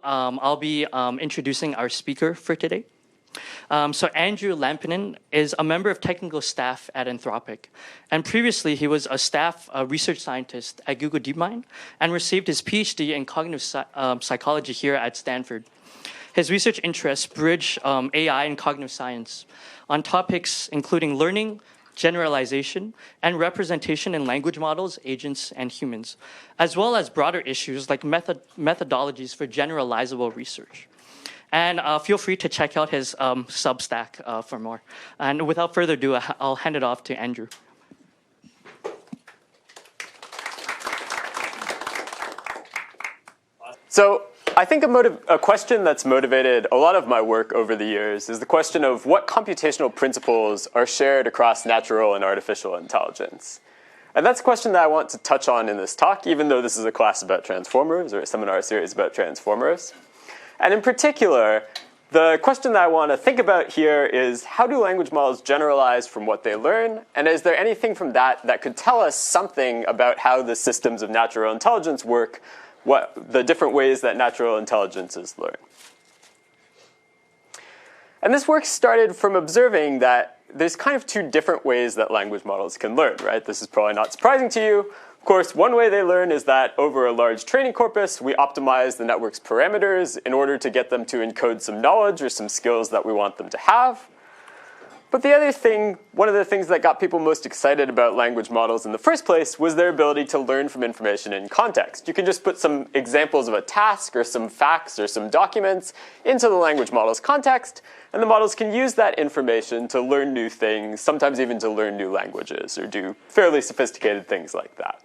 I'll be introducing our speaker for today. So Andrew Lampinen is a member of technical staff at Anthropic. And previously, he was a staff research scientist at Google DeepMind and received his PhD in cognitive psychology here at Stanford. His research interests bridge AI and cognitive science on topics including learning, generalization, and representation in language models, agents, and humans, as well as broader issues like methodologies for generalizable research. And feel free to check out his Substack for more. And without further ado, I'll hand it off to Andrew. So I think a question that's motivated a lot of my work over the years is the question of what computational principles are shared across natural and artificial intelligence. And that's a question that I want to touch on in this talk, even though this is a class about transformers or a seminar series about transformers. And in particular, the question that I want to think about here is how do language models generalize from what they learn? And is there anything from that that could tell us something about how the systems of natural intelligence work, what the different ways that natural intelligences learn? And this work started from observing that there's kind of two different ways that language models can learn, right? This is probably not surprising to you. Of course, one way they learn is that over a large training corpus, we optimize the network's parameters in order to get them to encode some knowledge or some skills that we want them to have. But the other thing, one of the things that got people most excited about language models in the first place was their ability to learn from information in context. You can just put some examples of a task or some facts or some documents into the language model's context, and the models can use that information to learn new things, sometimes even to learn new languages or do fairly sophisticated things like that.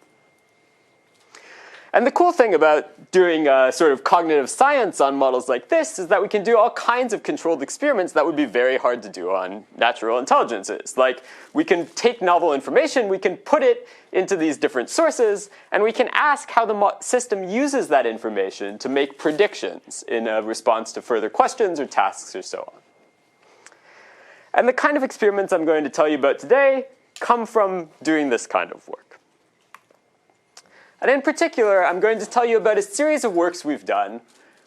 And the cool thing about doing sort of cognitive science on models like this is that we can do all kinds of controlled experiments that would be very hard to do on natural intelligences. Like, we can take novel information, we can put it into these different sources, and we can ask how the system uses that information to make predictions in a response to further questions or tasks or so on. And the kind of experiments I'm going to tell you about today come from doing this kind of work. And in particular, I'm going to tell you about a series of works we've done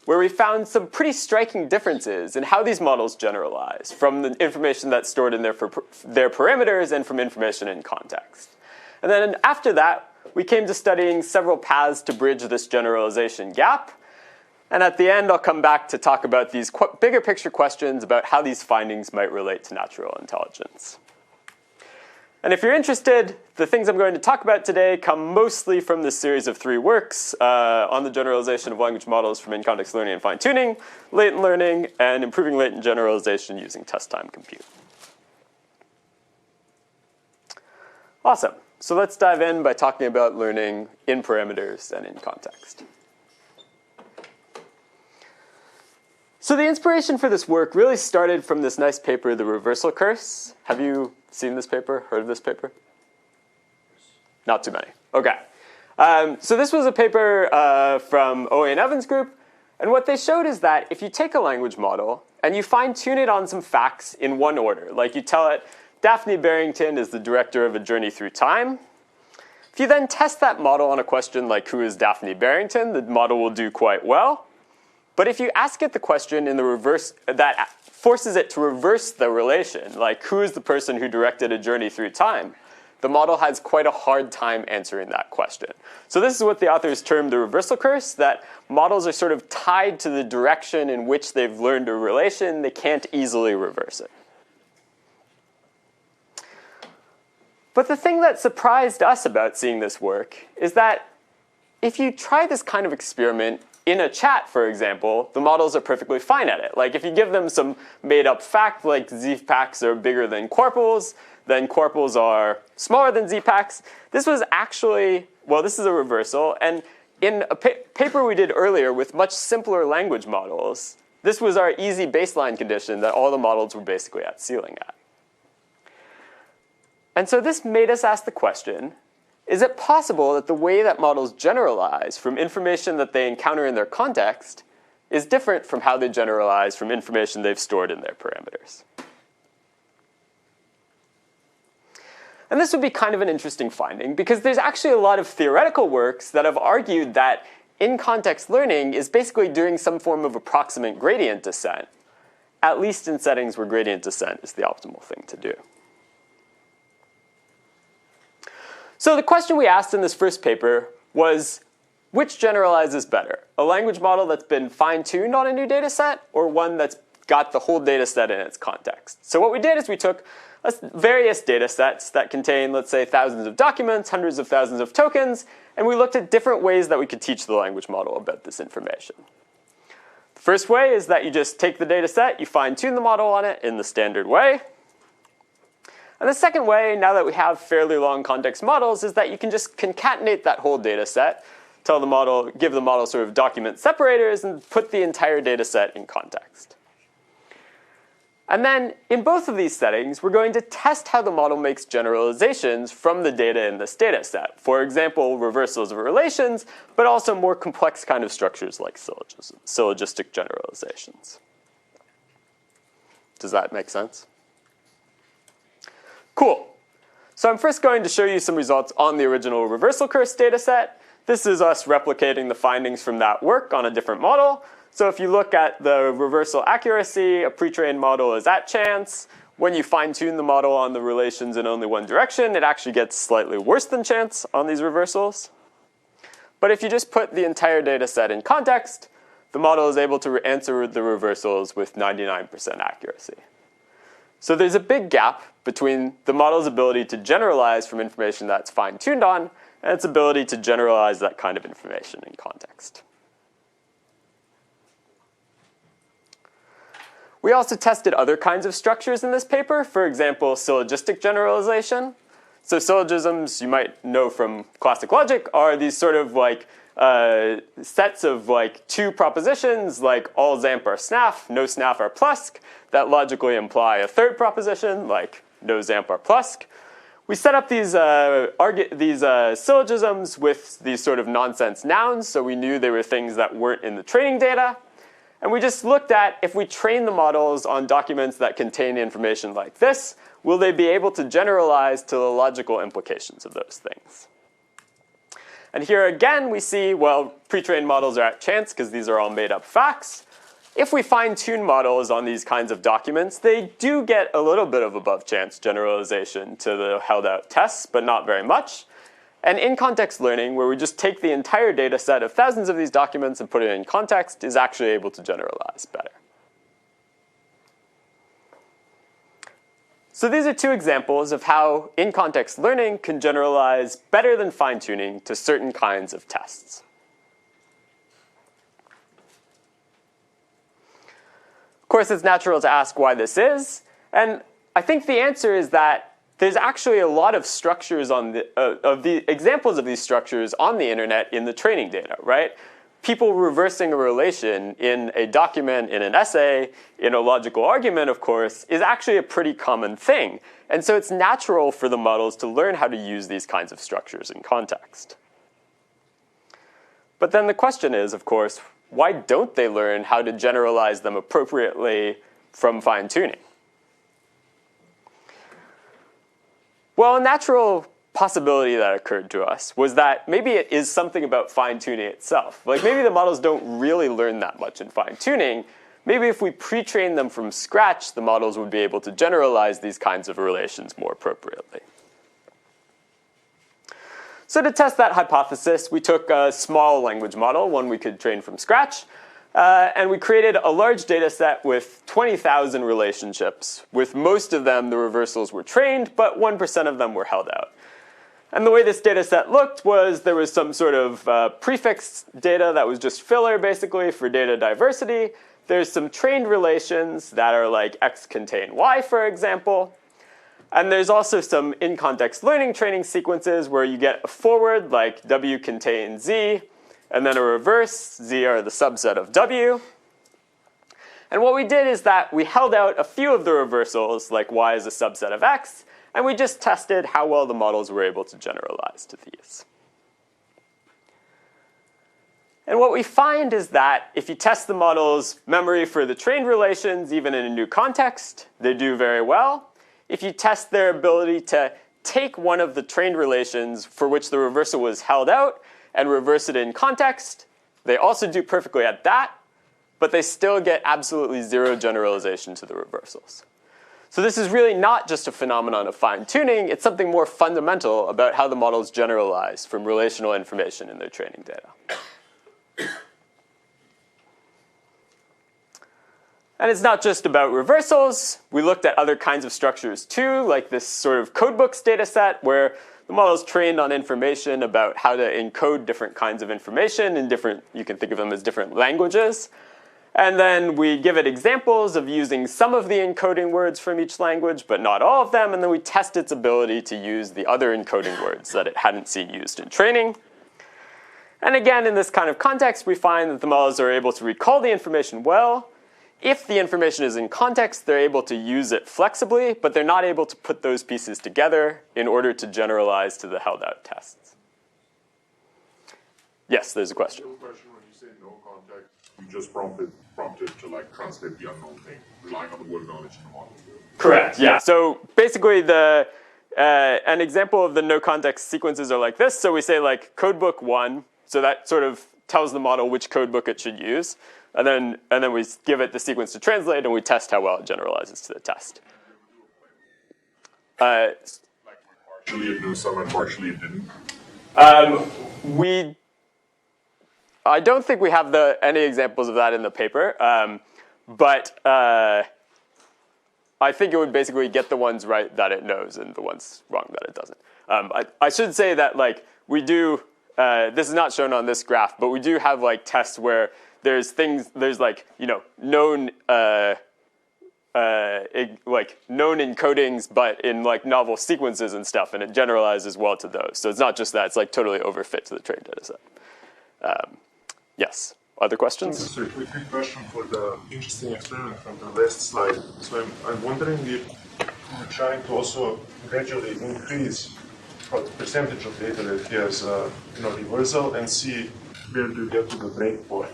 where we found some pretty striking differences in how these models generalize from the information that's stored in their parameters and from information in context. And then after that, we came to studying several paths to bridge this generalization gap. And at the end, I'll come back to talk about these bigger picture questions about how these findings might relate to natural intelligence. And if you're interested, the things I'm going to talk about today come mostly from this series of 3 works on the generalization of language models from in-context learning and fine-tuning, latent learning, and improving latent generalization using test-time compute. Awesome. So let's dive in by talking about learning in parameters and in context. So the inspiration for this work really started from this nice paper, The Reversal Curse. Have you seen this paper? Heard of this paper? Not too many. OK. So this was a paper from Owe and Evans' group. And what they showed is that if you take a language model and you fine-tune it on some facts in one order, like you tell it, Daphne Barrington is the director of a journey through time. If you then test that model on a question like, who is Daphne Barrington, the model will do quite well. But if you ask it the question in the reverse, that forces it to reverse the relation, like who is the person who directed a journey through time, the model has quite a hard time answering that question. So this is what the authors termed the reversal curse, that models are sort of tied to the direction in which they've learned a relation. They can't easily reverse it. But the thing that surprised us about seeing this work is that if you try this kind of experiment in a chat, for example, the models are perfectly fine at it. Like if you give them some made-up fact, like Z-packs are bigger than quarples, then quarples are smaller than Z-packs. This was actually, well, this is a reversal. And in a paper we did earlier with much simpler language models, this was our easy baseline condition that all the models were basically at ceiling at. And so this made us ask the question, is it possible that the way that models generalize from information that they encounter in their context is different from how they generalize from information they've stored in their parameters? And this would be kind of an interesting finding because there's actually a lot of theoretical works that have argued that in-context learning is basically doing some form of approximate gradient descent, at least in settings where gradient descent is the optimal thing to do. So the question we asked in this first paper was, which generalizes better? A language model that's been fine-tuned on a new data set, or one that's got the whole data set in its context? So what we did is we took various data sets that contain, let's say, thousands of documents, hundreds of thousands of tokens, and we looked at different ways that we could teach the language model about this information. The first way is that you just take the data set, you fine-tune the model on it in the standard way. And the second way, now that we have fairly long context models, is that you can just concatenate that whole data set, tell the model, give the model sort of document separators, and put the entire data set in context. And then, in both of these settings, we're going to test how the model makes generalizations from the data in this data set. For example, reversals of relations, but also more complex kind of structures like syllogistic generalizations. Does that make sense? Cool. So I'm first going to show you some results on the original reversal curse data set. This is us replicating the findings from that work on a different model. So if you look at the reversal accuracy, a pre-trained model is at chance. When you fine-tune the model on the relations in only one direction, it actually gets slightly worse than chance on these reversals. But if you just put the entire data set in context, the model is able to answer the reversals with 99% accuracy. So there's a big gap between the model's ability to generalize from information that's fine-tuned on and its ability to generalize that kind of information in context. We also tested other kinds of structures in this paper, for example, syllogistic generalization. So syllogisms, you might know from classic logic, are these sort of like sets of like two propositions, like all ZAMP are SNAF, no SNAF are PLUSK, that logically imply a third proposition, like no ZAMP are PLUSK. We set up these syllogisms with these sort of nonsense nouns, so we knew they were things that weren't in the training data. And we just looked at, if we train the models on documents that contain information like this, will they be able to generalize to the logical implications of those things? And here again, we see, well, pre-trained models are at chance because these are all made up facts. If we fine-tune models on these kinds of documents, they do get a little bit of above chance generalization to the held out tests, but not very much. And in-context learning, where we just take the entire data set of thousands of these documents and put it in context, is actually able to generalize better. So these are two examples of how in-context learning can generalize better than fine-tuning to certain kinds of tests. Of course, it's natural to ask why this is, and I think the answer is that there's actually a lot of structures on the examples of these structures on the internet in the training data, right? People reversing a relation in a document, in an essay, in a logical argument, of course, is actually a pretty common thing. And so it's natural for the models to learn how to use these kinds of structures in context. But then the question is, of course, why don't they learn how to generalize them appropriately from fine-tuning? Well, a natural possibility that occurred to us was that maybe it is something about fine-tuning itself. Like maybe the models don't really learn that much in fine-tuning. Maybe if we pre-train them from scratch, the models would be able to generalize these kinds of relations more appropriately. So to test that hypothesis, we took a small language model, one we could train from scratch, and we created a large data set with 20,000 relationships. With most of them, the reversals were trained, but 1% of them were held out. And the way this data set looked was there was some sort of prefix data that was just filler, basically, for data diversity. There's some trained relations that are like X contain Y, for example. And there's also some in-context learning training sequences where you get a forward, like W contains Z, and then a reverse, Z are the subset of W. And what we did is that we held out a few of the reversals, like Y is a subset of X, and we just tested how well the models were able to generalize to these. And what we find is that if you test the model's memory for the trained relations, even in a new context, they do very well. If you test their ability to take one of the trained relations for which the reversal was held out and reverse it in context, they also do perfectly at that, but they still get absolutely zero generalization to the reversals. So this is really not just a phenomenon of fine-tuning, it's something more fundamental about how the models generalize from relational information in their training data. And it's not just about reversals. We looked at other kinds of structures too, like this sort of codebooks data set where the model is trained on information about how to encode different kinds of information in different, you can think of them as different languages. And then we give it examples of using some of the encoding words from each language, but not all of them. And then we test its ability to use the other encoding words that it hadn't seen used in training. And again, in this kind of context, we find that the models are able to recall the information well. If the information is in context, they're able to use it flexibly, but they're not able to put those pieces together in order to generalize to the held-out tests. Yes, there's a question. When you say no context, you just prompted to like translate the unknown thing, relying on the word knowledge in the model. Correct, yeah. So basically an example of the no context sequences are like this. So we say like codebook 1, so that sort of tells the model which codebook it should use. And then we give it the sequence to translate, and we test how well it generalizes to the test. Like partially it knew some and partially it didn't. I don't think we have any examples of that in the paper, but I think it would basically get the ones right that it knows and the ones wrong that it doesn't. I should say that like we do. This is not shown on this graph, but we do have like tests where there's like known known encodings, but in like novel sequences and stuff, and it generalizes well to those. So it's not just that; it's like totally overfit to the trained data set. Yes. Other questions? So a quick question for the interesting experiment from the last slide. So I'm wondering if you're trying to also gradually increase the percentage of data that has reversal and see where do you get to the breakpoint.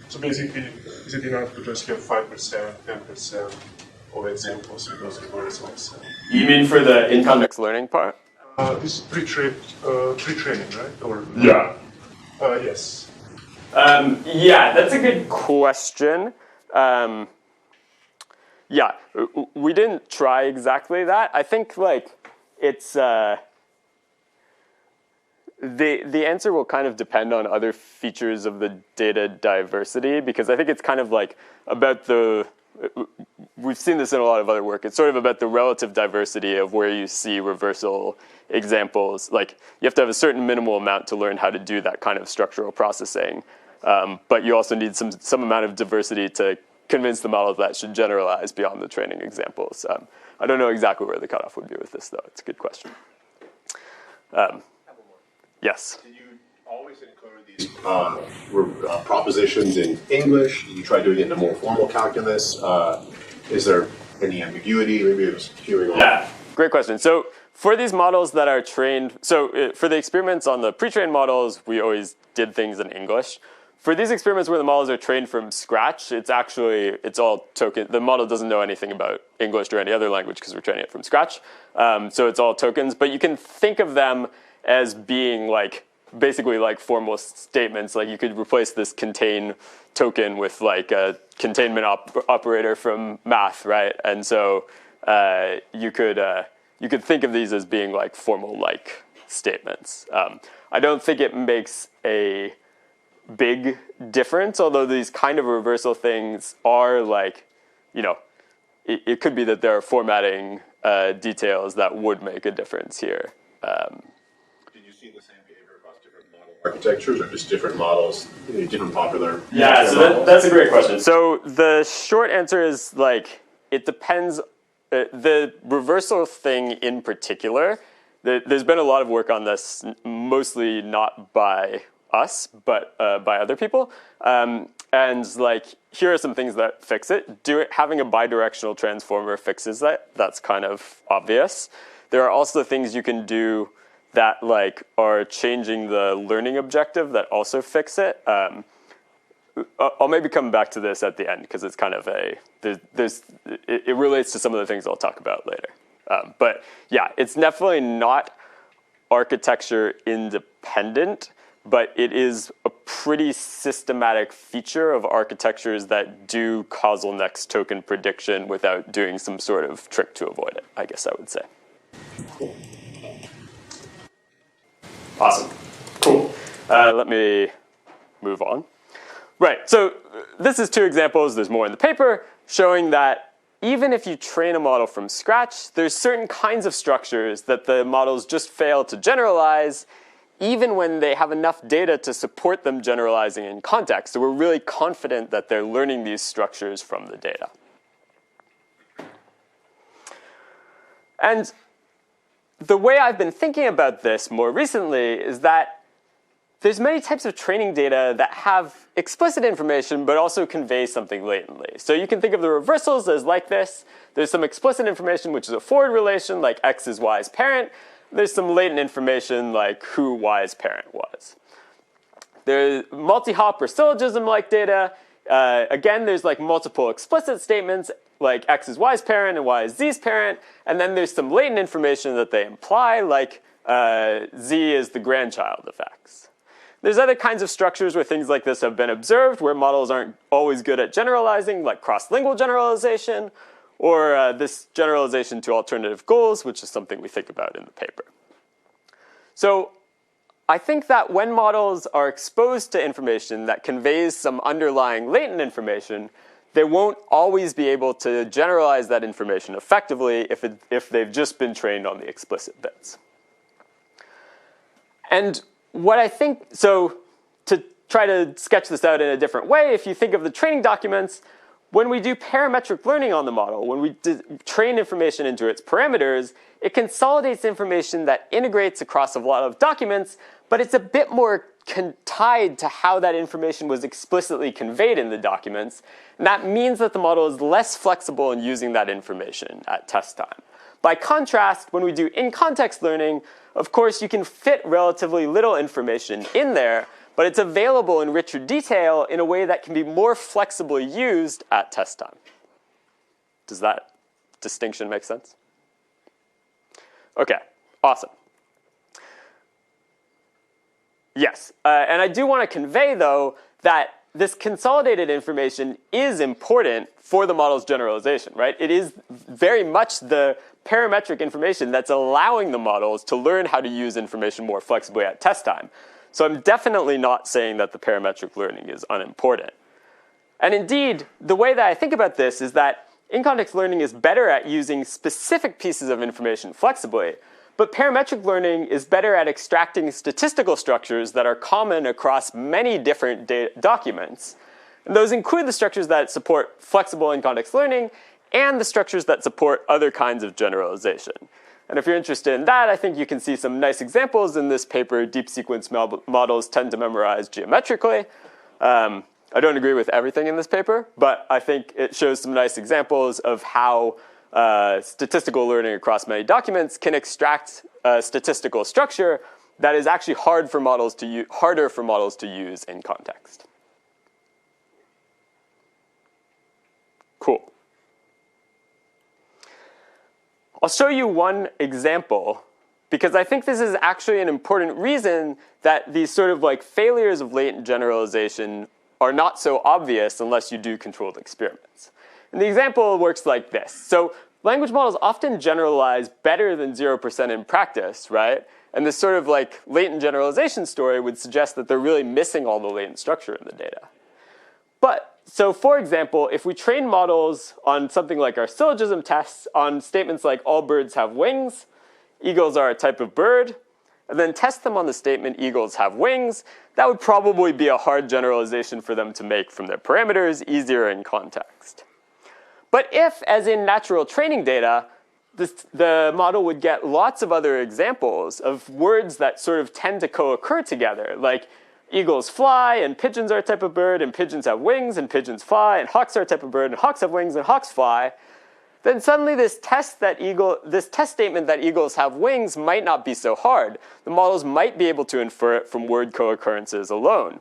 So basically, is it enough to just have 5%, 10% of examples with those reversals? You mean for the in-context learning part? This is pre-training, right? Or Yeah. Yes. Yeah, that's a good question. Yeah, we didn't try exactly that. I think like it's the answer will kind of depend on other features of the data diversity, because I think it's kind of like about we've seen this in a lot of other work. It's sort of about the relative diversity of where you see reversal examples. Like you have to have a certain minimal amount to learn how to do that kind of structural processing. But you also need some amount of diversity to convince the model that should generalize beyond the training examples. I don't know exactly where the cutoff would be with this, though. It's a good question. Yes? Did you always encode these propositions in English? Did you try doing it in a more formal calculus? Is there any ambiguity? Maybe it was queuing on. Yeah, great question. So for these models that are trained, for the experiments on the pre-trained models, we always did things in English. For these experiments where the models are trained from scratch, it's all token. The model doesn't know anything about English or any other language because we're training it from scratch. So it's all tokens, but you can think of them as being like basically like formal statements. Like you could replace this contain token with like a containment operator from math, right? And so you could think of these as being like formal like statements. I don't think it makes a big difference, although these kind of reversal things are like, it could be that there are formatting details that would make a difference here. Did you see the same behavior across different model architectures or just different models, different popular? Yeah, so that's a great question. So the short answer is like, it depends. The reversal thing in particular, there's been a lot of work on this, mostly not by us, but by other people. And like, here are some things that fix it. Having a bidirectional transformer fixes that. That's kind of obvious. There are also things you can do that like are changing the learning objective that also fix it. I'll maybe come back to this at the end because it's kind of it relates to some of the things I'll talk about later. But yeah, it's definitely not architecture independent, but it is pretty systematic feature of architectures that do causal next token prediction without doing some sort of trick to avoid it, I guess I would say. Cool. Awesome. Cool. Let me move on. Right, so this is two examples, there's more in the paper, showing that even if you train a model from scratch, there's certain kinds of structures that the models just fail to generalize, even when they have enough data to support them generalizing in context. So we're really confident that they're learning these structures from the data. And the way I've been thinking about this more recently is that there's many types of training data that have explicit information but also convey something latently. So you can think of the reversals as like this. There's some explicit information which is a forward relation like X is Y's parent. There's some latent information like who Y's parent was. There's multi-hop or syllogism-like data. Again, there's like multiple explicit statements like X is Y's parent and Y is Z's parent. And then there's some latent information that they imply like Z is the grandchild of X. There's other kinds of structures where things like this have been observed, where models aren't always good at generalizing, like cross-lingual generalization, or this generalization to alternative goals, which is something we think about in the paper. So I think that when models are exposed to information that conveys some underlying latent information, they won't always be able to generalize that information effectively if they've just been trained on the explicit bits. And what I think, so to try to sketch this out in a different way, if you think of the training documents, when we do parametric learning on the model, when we train information into its parameters, it consolidates information that integrates across a lot of documents, but it's a bit more tied to how that information was explicitly conveyed in the documents. And that means that the model is less flexible in using that information at test time. By contrast, when we do in-context learning, of course, you can fit relatively little information in there, but it's available in richer detail in a way that can be more flexibly used at test time. Does that distinction make sense? Okay, awesome. Yes, and I do want to convey, though, that this consolidated information is important for the model's generalization, right? It is very much the parametric information that's allowing the models to learn how to use information more flexibly at test time. So I'm definitely not saying that the parametric learning is unimportant. And indeed, the way that I think about this is that in-context learning is better at using specific pieces of information flexibly, but parametric learning is better at extracting statistical structures that are common across many different documents. And those include the structures that support flexible in-context learning and the structures that support other kinds of generalization. And if you're interested in that, I think you can see some nice examples in this paper. Deep sequence models tend to memorize geometrically. I don't agree with everything in this paper, but I think it shows some nice examples of how statistical learning across many documents can extract a statistical structure that is actually harder for models to use in context. Cool. I'll show you one example because I think this is actually an important reason that these sort of like failures of latent generalization are not so obvious unless you do controlled experiments. And the example works like this. So language models often generalize better than 0% in practice, right? And this sort of like latent generalization story would suggest that they're really missing all the latent structure in the data. But so for example, if we train models on something like our syllogism tests on statements like all birds have wings, eagles are a type of bird, and then test them on the statement eagles have wings, that would probably be a hard generalization for them to make from their parameters, easier in context. But if, as in natural training data, the model would get lots of other examples of words that sort of tend to co-occur together, like eagles fly, and pigeons are a type of bird, and pigeons have wings, and pigeons fly, and hawks are a type of bird, and hawks have wings, and hawks fly, then suddenly this test statement that eagles have wings might not be so hard. The models might be able to infer it from word co-occurrences alone.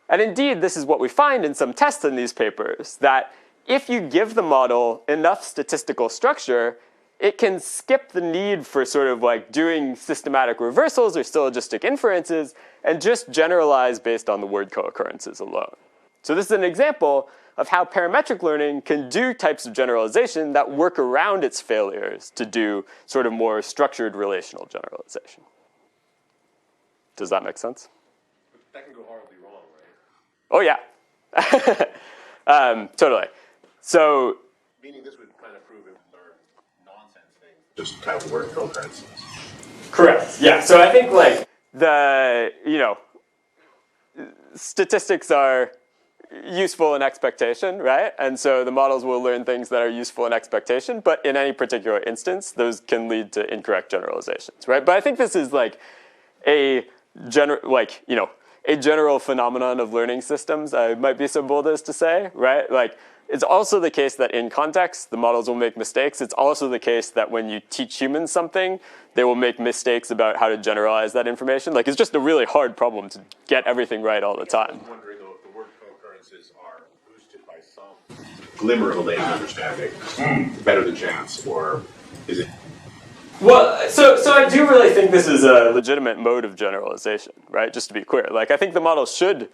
And indeed, this is what we find in some tests in these papers, that if you give the model enough statistical structure, it can skip the need for sort of like doing systematic reversals or syllogistic inferences and just generalize based on the word co-occurrences alone. So this is an example of how parametric learning can do types of generalization that work around its failures to do sort of more structured relational generalization. Does that make sense? That can go horribly wrong, right? Oh, yeah. Totally. So, Meaning this would kind of prove it would learn nonsense things. Just kind of word co-occurrences. correct. Yeah. So I think like statistics are useful in expectation, right? And so the models will learn things that are useful in expectation, but in any particular instance, those can lead to incorrect generalizations, right? But I think this is like a general phenomenon of learning systems, I might be so bold as to say, right? Like, it's also the case that in context, the models will make mistakes. It's also the case that when you teach humans something, they will make mistakes about how to generalize that information. Like, it's just a really hard problem to get everything right all the time. I'm wondering, though, if the word co-occurrences are boosted by some glimmer of a latent understanding, better than chance, or is it? Well, so I do really think this is a legitimate mode of generalization, right? Just to be clear. Like, I think the model should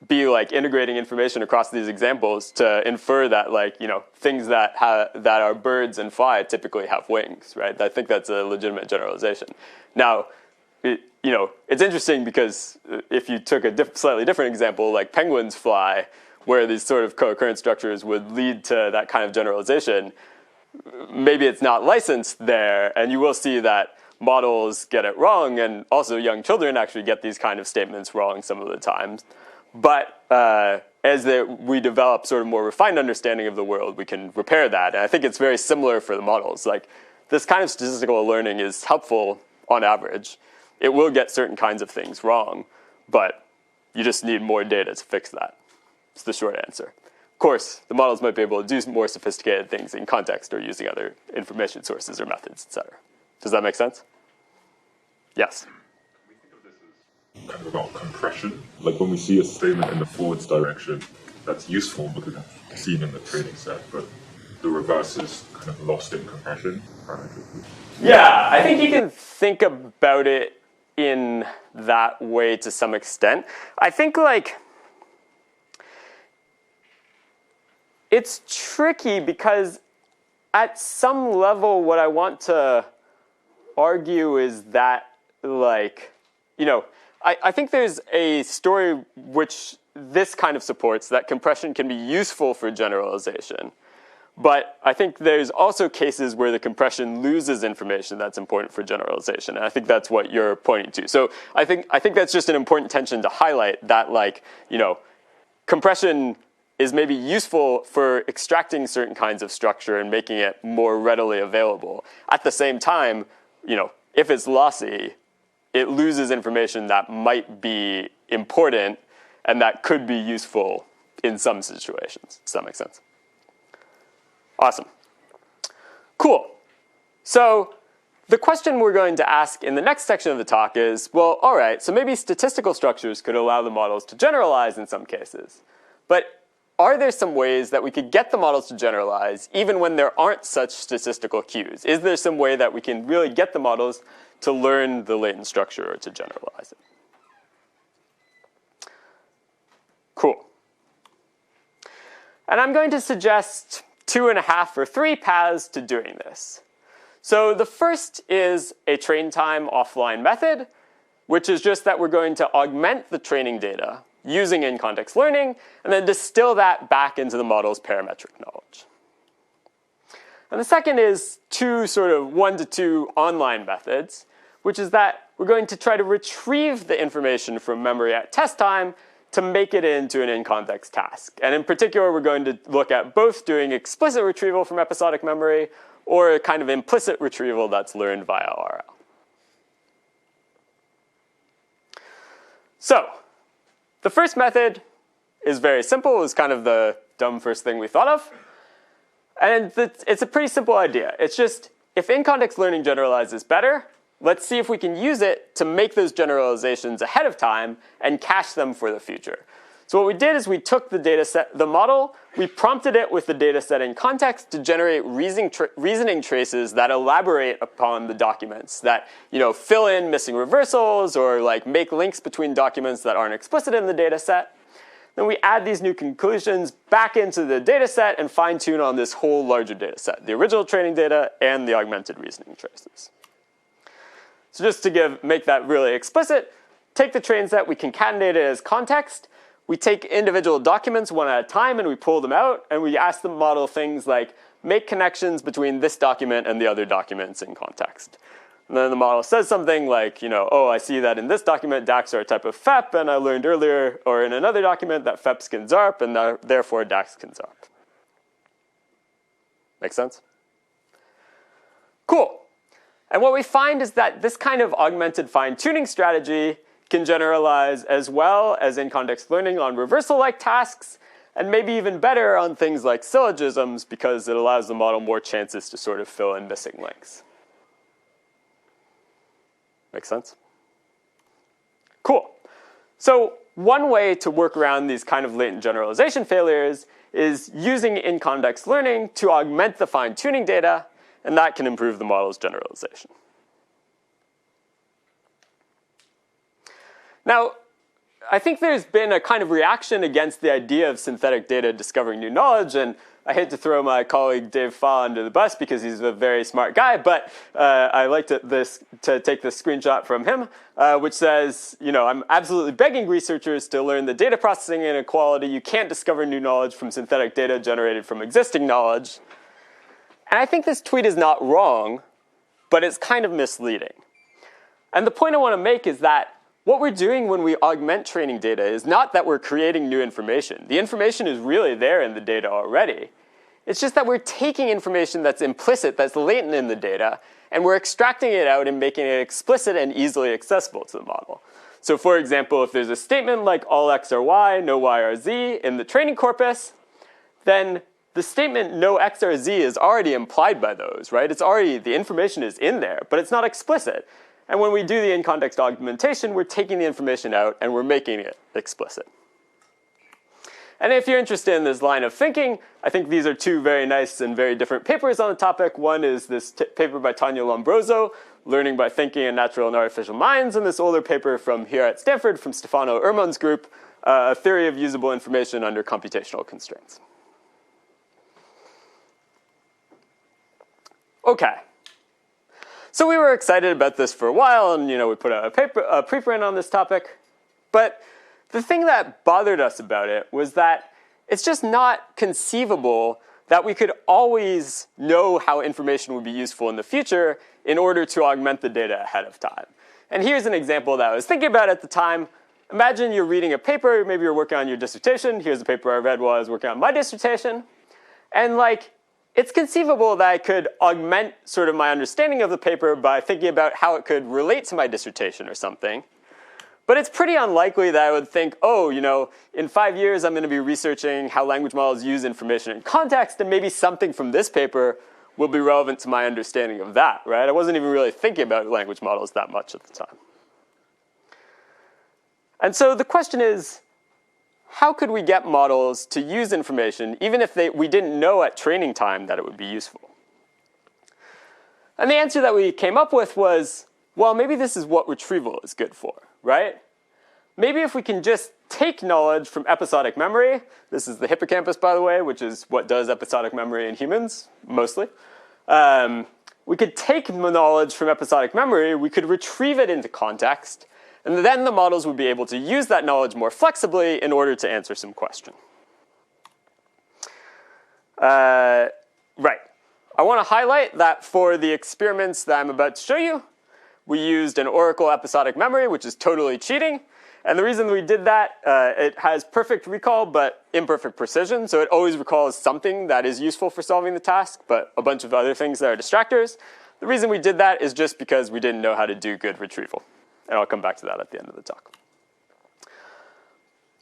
be like integrating information across these examples to infer that, like, things that are birds and fly typically have wings, right? I think that's a legitimate generalization. Now, it's interesting because if you took a slightly different example, like penguins fly, where these sort of co-occurrence structures would lead to that kind of generalization, maybe it's not licensed there, and you will see that models get it wrong, and also young children actually get these kind of statements wrong some of the times. But as we develop sort of more refined understanding of the world, we can repair that. And I think it's very similar for the models. Like, this kind of statistical learning is helpful on average. It will get certain kinds of things wrong, but you just need more data to fix that. It's the short answer. Of course, the models might be able to do more sophisticated things in context or using other information sources or methods, etc. Does that make sense? Yes? We think of this as kind of about compression. Like when we see a statement in the forwards direction, that's useful because it's seen in the training set, but the reverse is kind of lost in compression parametrically. Yeah, I think you can think about it in that way to some extent. I think, like, it's tricky because at some level what I want to argue is that, like, I think there's a story which this kind of supports, that compression can be useful for generalization. But I think there's also cases where the compression loses information that's important for generalization. And I think that's what you're pointing to. So I think that's just an important tension to highlight, that, like, compression is maybe useful for extracting certain kinds of structure and making it more readily available. At the same time, if it's lossy, it loses information that might be important and that could be useful in some situations. Does that make sense? Awesome. Cool. So the question we're going to ask in the next section of the talk is, well, all right, so maybe statistical structures could allow the models to generalize in some cases. But are there some ways that we could get the models to generalize even when there aren't such statistical cues? Is there some way that we can really get the models to learn the latent structure or to generalize it? Cool. And I'm going to suggest 2.5 or 3 paths to doing this. So the first is a train time offline method, which is just that we're going to augment the training data using in-context learning, and then distill that back into the model's parametric knowledge. And the second is 2 sort of 1 to 2 online methods, which is that we're going to try to retrieve the information from memory at test time to make it into an in-context task. And in particular, we're going to look at both doing explicit retrieval from episodic memory or a kind of implicit retrieval that's learned via RL. So the first method is very simple. It was kind of the dumb first thing we thought of. And it's a pretty simple idea. It's just, if in-context learning generalizes better, let's see if we can use it to make those generalizations ahead of time and cache them for the future. So what we did is we took the data set, the model, we prompted it with the data set in context to generate reasoning traces that elaborate upon the documents, that fill in missing reversals or like make links between documents that aren't explicit in the data set. Then we add these new conclusions back into the data set and fine tune on this whole larger data set, the original training data and the augmented reasoning traces. So just to make that really explicit, take the train set, we concatenate it as context. We take individual documents one at a time and we pull them out and we ask the model things like make connections between this document and the other documents in context. And then the model says something like, oh, I see that in this document DACs are a type of FEP, and I learned earlier, or in another document, that FEPs can ZARP, and therefore DACs can ZARP. Make sense? Cool. And what we find is that this kind of augmented fine-tuning strategy can generalize as well as in-context learning on reversal-like tasks, and maybe even better on things like syllogisms because it allows the model more chances to sort of fill in missing links. Make sense? Cool. So one way to work around these kind of latent generalization failures is using in-context learning to augment the fine-tuning data, and that can improve the model's generalization. Now, I think there's been a kind of reaction against the idea of synthetic data discovering new knowledge, and I hate to throw my colleague Dave Fa under the bus because he's a very smart guy, but I like to take this screenshot from him, which says, I'm absolutely begging researchers to learn the data processing inequality. You can't discover new knowledge from synthetic data generated from existing knowledge. And I think this tweet is not wrong, but it's kind of misleading. And the point I want to make is that what we're doing when we augment training data is not that we're creating new information. The information is really there in the data already. It's just that we're taking information that's implicit, that's latent in the data, and we're extracting it out and making it explicit and easily accessible to the model. So for example, if there's a statement like all x are y, no y are z in the training corpus, then the statement no x are z is already implied by those, right? The information is in there, but it's not explicit. And when we do the in-context augmentation, we're taking the information out and we're making it explicit. And if you're interested in this line of thinking, I think these are two very nice and very different papers on the topic. One is this paper by Tanya Lombroso, Learning by Thinking in Natural and Artificial Minds, and this older paper from here at Stanford from Stefano Erman's group, A Theory of Usable Information Under Computational Constraints. Okay. So we were excited about this for a while, and we put out a preprint on this topic. But the thing that bothered us about it was that it's just not conceivable that we could always know how information would be useful in the future in order to augment the data ahead of time. And here's an example that I was thinking about at the time. Imagine you're reading a paper, maybe you're working on your dissertation. Here's a paper I read while I was working on my dissertation. And it's conceivable that I could augment sort of my understanding of the paper by thinking about how it could relate to my dissertation or something. But it's pretty unlikely that I would think, oh, in 5 years I'm going to be researching how language models use information in context, and maybe something from this paper will be relevant to my understanding of that, right? I wasn't even really thinking about language models that much at the time. And so the question is, how could we get models to use information even if we didn't know at training time that it would be useful? And the answer that we came up with was, well, maybe this is what retrieval is good for, right? Maybe if we can just take knowledge from episodic memory, this is the hippocampus, by the way, which is what does episodic memory in humans, mostly. We could take knowledge from episodic memory, we could retrieve it into context, and then the models would be able to use that knowledge more flexibly in order to answer some question. Right. I want to highlight that for the experiments that I'm about to show you, we used an oracle episodic memory, which is totally cheating. And the reason we did that, it has perfect recall, but imperfect precision. So it always recalls something that is useful for solving the task, but a bunch of other things that are distractors. The reason we did that is just because we didn't know how to do good retrieval. And I'll come back to that at the end of the talk.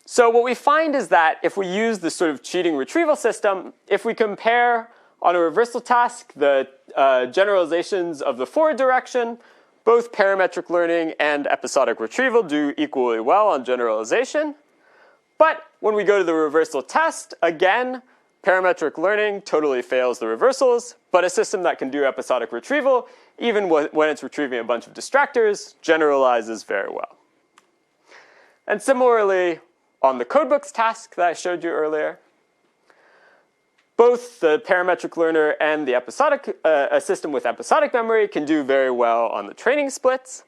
So what we find is that if we use this sort of cheating retrieval system, if we compare on a reversal task the generalizations of the forward direction, both parametric learning and episodic retrieval do equally well on generalization. But when we go to the reversal test, again, parametric learning totally fails the reversals, but a system that can do episodic retrieval, even when it's retrieving a bunch of distractors, generalizes very well. And similarly, on the codebooks task that I showed you earlier, both the parametric learner and the episodic, a system with episodic memory can do very well on the training splits,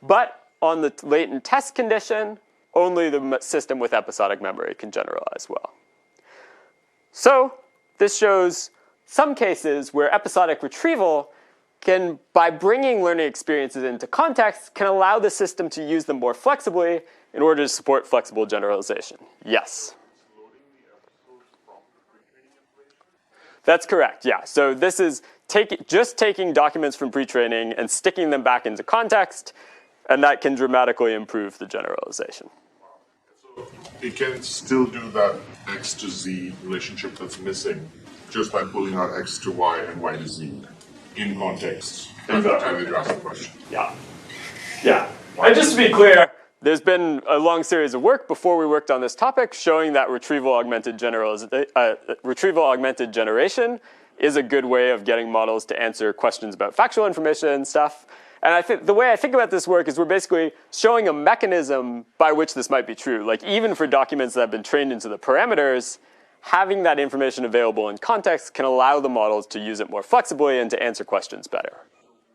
but on the latent test condition, only the system with episodic memory can generalize well. So this shows some cases where episodic retrieval can, by bringing learning experiences into context, can allow the system to use them more flexibly in order to support flexible generalization. Yes? That's correct, yeah. So this is just taking documents from pre-training and sticking them back into context, and that can dramatically improve the generalization. So it can still do that X to Z relationship that's missing just by pulling out X to Y and Y to Z in context by the time they ask the question. Yeah. Yeah. And just to be clear, there's been a long series of work before we worked on this topic showing that retrieval augmented generation is a good way of getting models to answer questions about factual information and stuff. And I think the way I think about this work is we're basically showing a mechanism by which this might be true. Like even for documents that have been trained into the parameters, having that information available in context can allow the models to use it more flexibly and to answer questions better.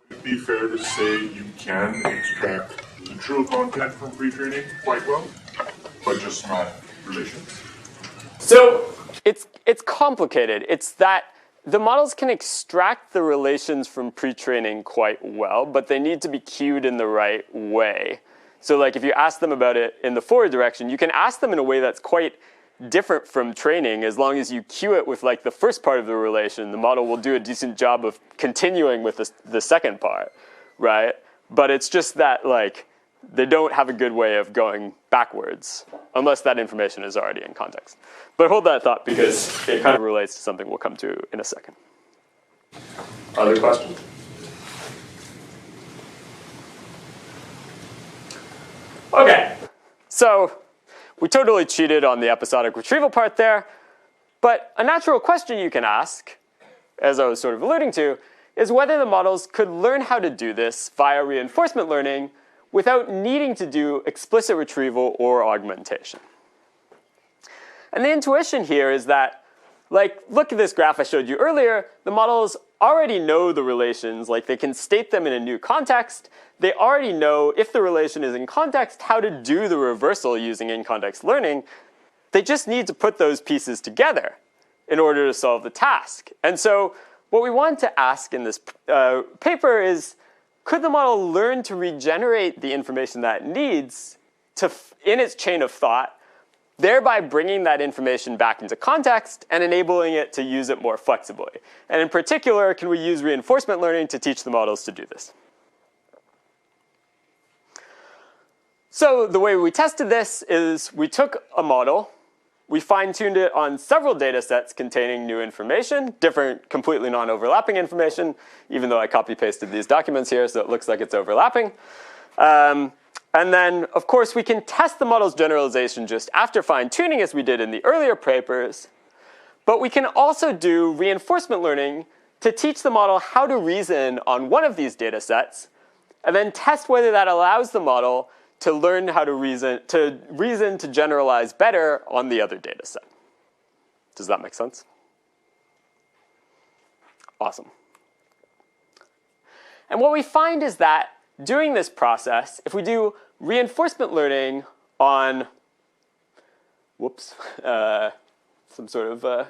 Would it be fair to say you can extract literal content from pre-training quite well, but just not relations? So it's complicated. It's that the models can extract the relations from pre-training quite well, but they need to be cued in the right way. So like if you ask them about it in the forward direction, you can ask them in a way that's quite different from training. As long as you cue it with like the first part of the relation, the model will do a decent job of continuing with the second part, right? But it's just that like they don't have a good way of going backwards unless that information is already in context. But hold that thought because it kind of relates to something we'll come to in a second. Other questions? Okay, so we totally cheated on the episodic retrieval part there, but a natural question you can ask, as I was sort of alluding to, is whether the models could learn how to do this via reinforcement learning without needing to do explicit retrieval or augmentation. And the intuition here is that, like, look at this graph I showed you earlier, the models already know the relations, like they can state them in a new context. They already know, if the relation is in context, how to do the reversal using in-context learning. They just need to put those pieces together in order to solve the task. And so what we want to ask in this paper is, could the model learn to regenerate the information that it needs in its chain of thought, thereby bringing that information back into context and enabling it to use it more flexibly? And in particular, can we use reinforcement learning to teach the models to do this? So the way we tested this is we took a model, we fine-tuned it on several data sets containing new information, different, completely non-overlapping information, even though I copy-pasted these documents here, so it looks like it's overlapping. And then, of course, we can test the model's generalization just after fine-tuning, as we did in the earlier papers. But we can also do reinforcement learning to teach the model how to reason on one of these data sets, and then test whether that allows the model to learn how to reason to generalize better on the other data set. Does that make sense? Awesome. And what we find is that doing this process, if we do reinforcement learning on, some sort of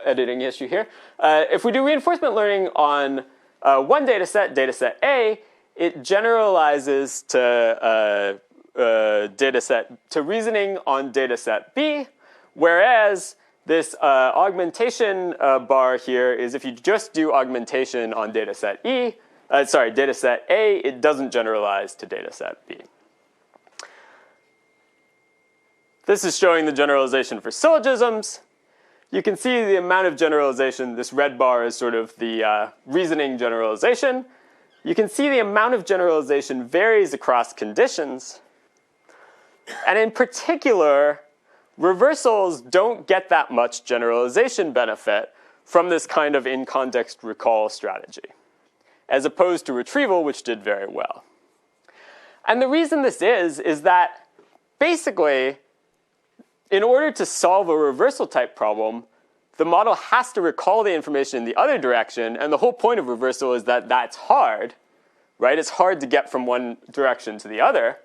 editing issue here. If we do reinforcement learning on one data set A, it generalizes to reasoning on data set B, whereas this augmentation bar here is if you just do augmentation on data set A, it doesn't generalize to data set B. This is showing the generalization for syllogisms. You can see the amount of generalization. This red bar is sort of the reasoning generalization. You can see the amount of generalization varies across conditions. And in particular, reversals don't get that much generalization benefit from this kind of in-context recall strategy, as opposed to retrieval, which did very well. And the reason this is that basically, in order to solve a reversal type problem, the model has to recall the information in the other direction, and the whole point of reversal is that that's hard, right? It's hard to get from one direction to the other.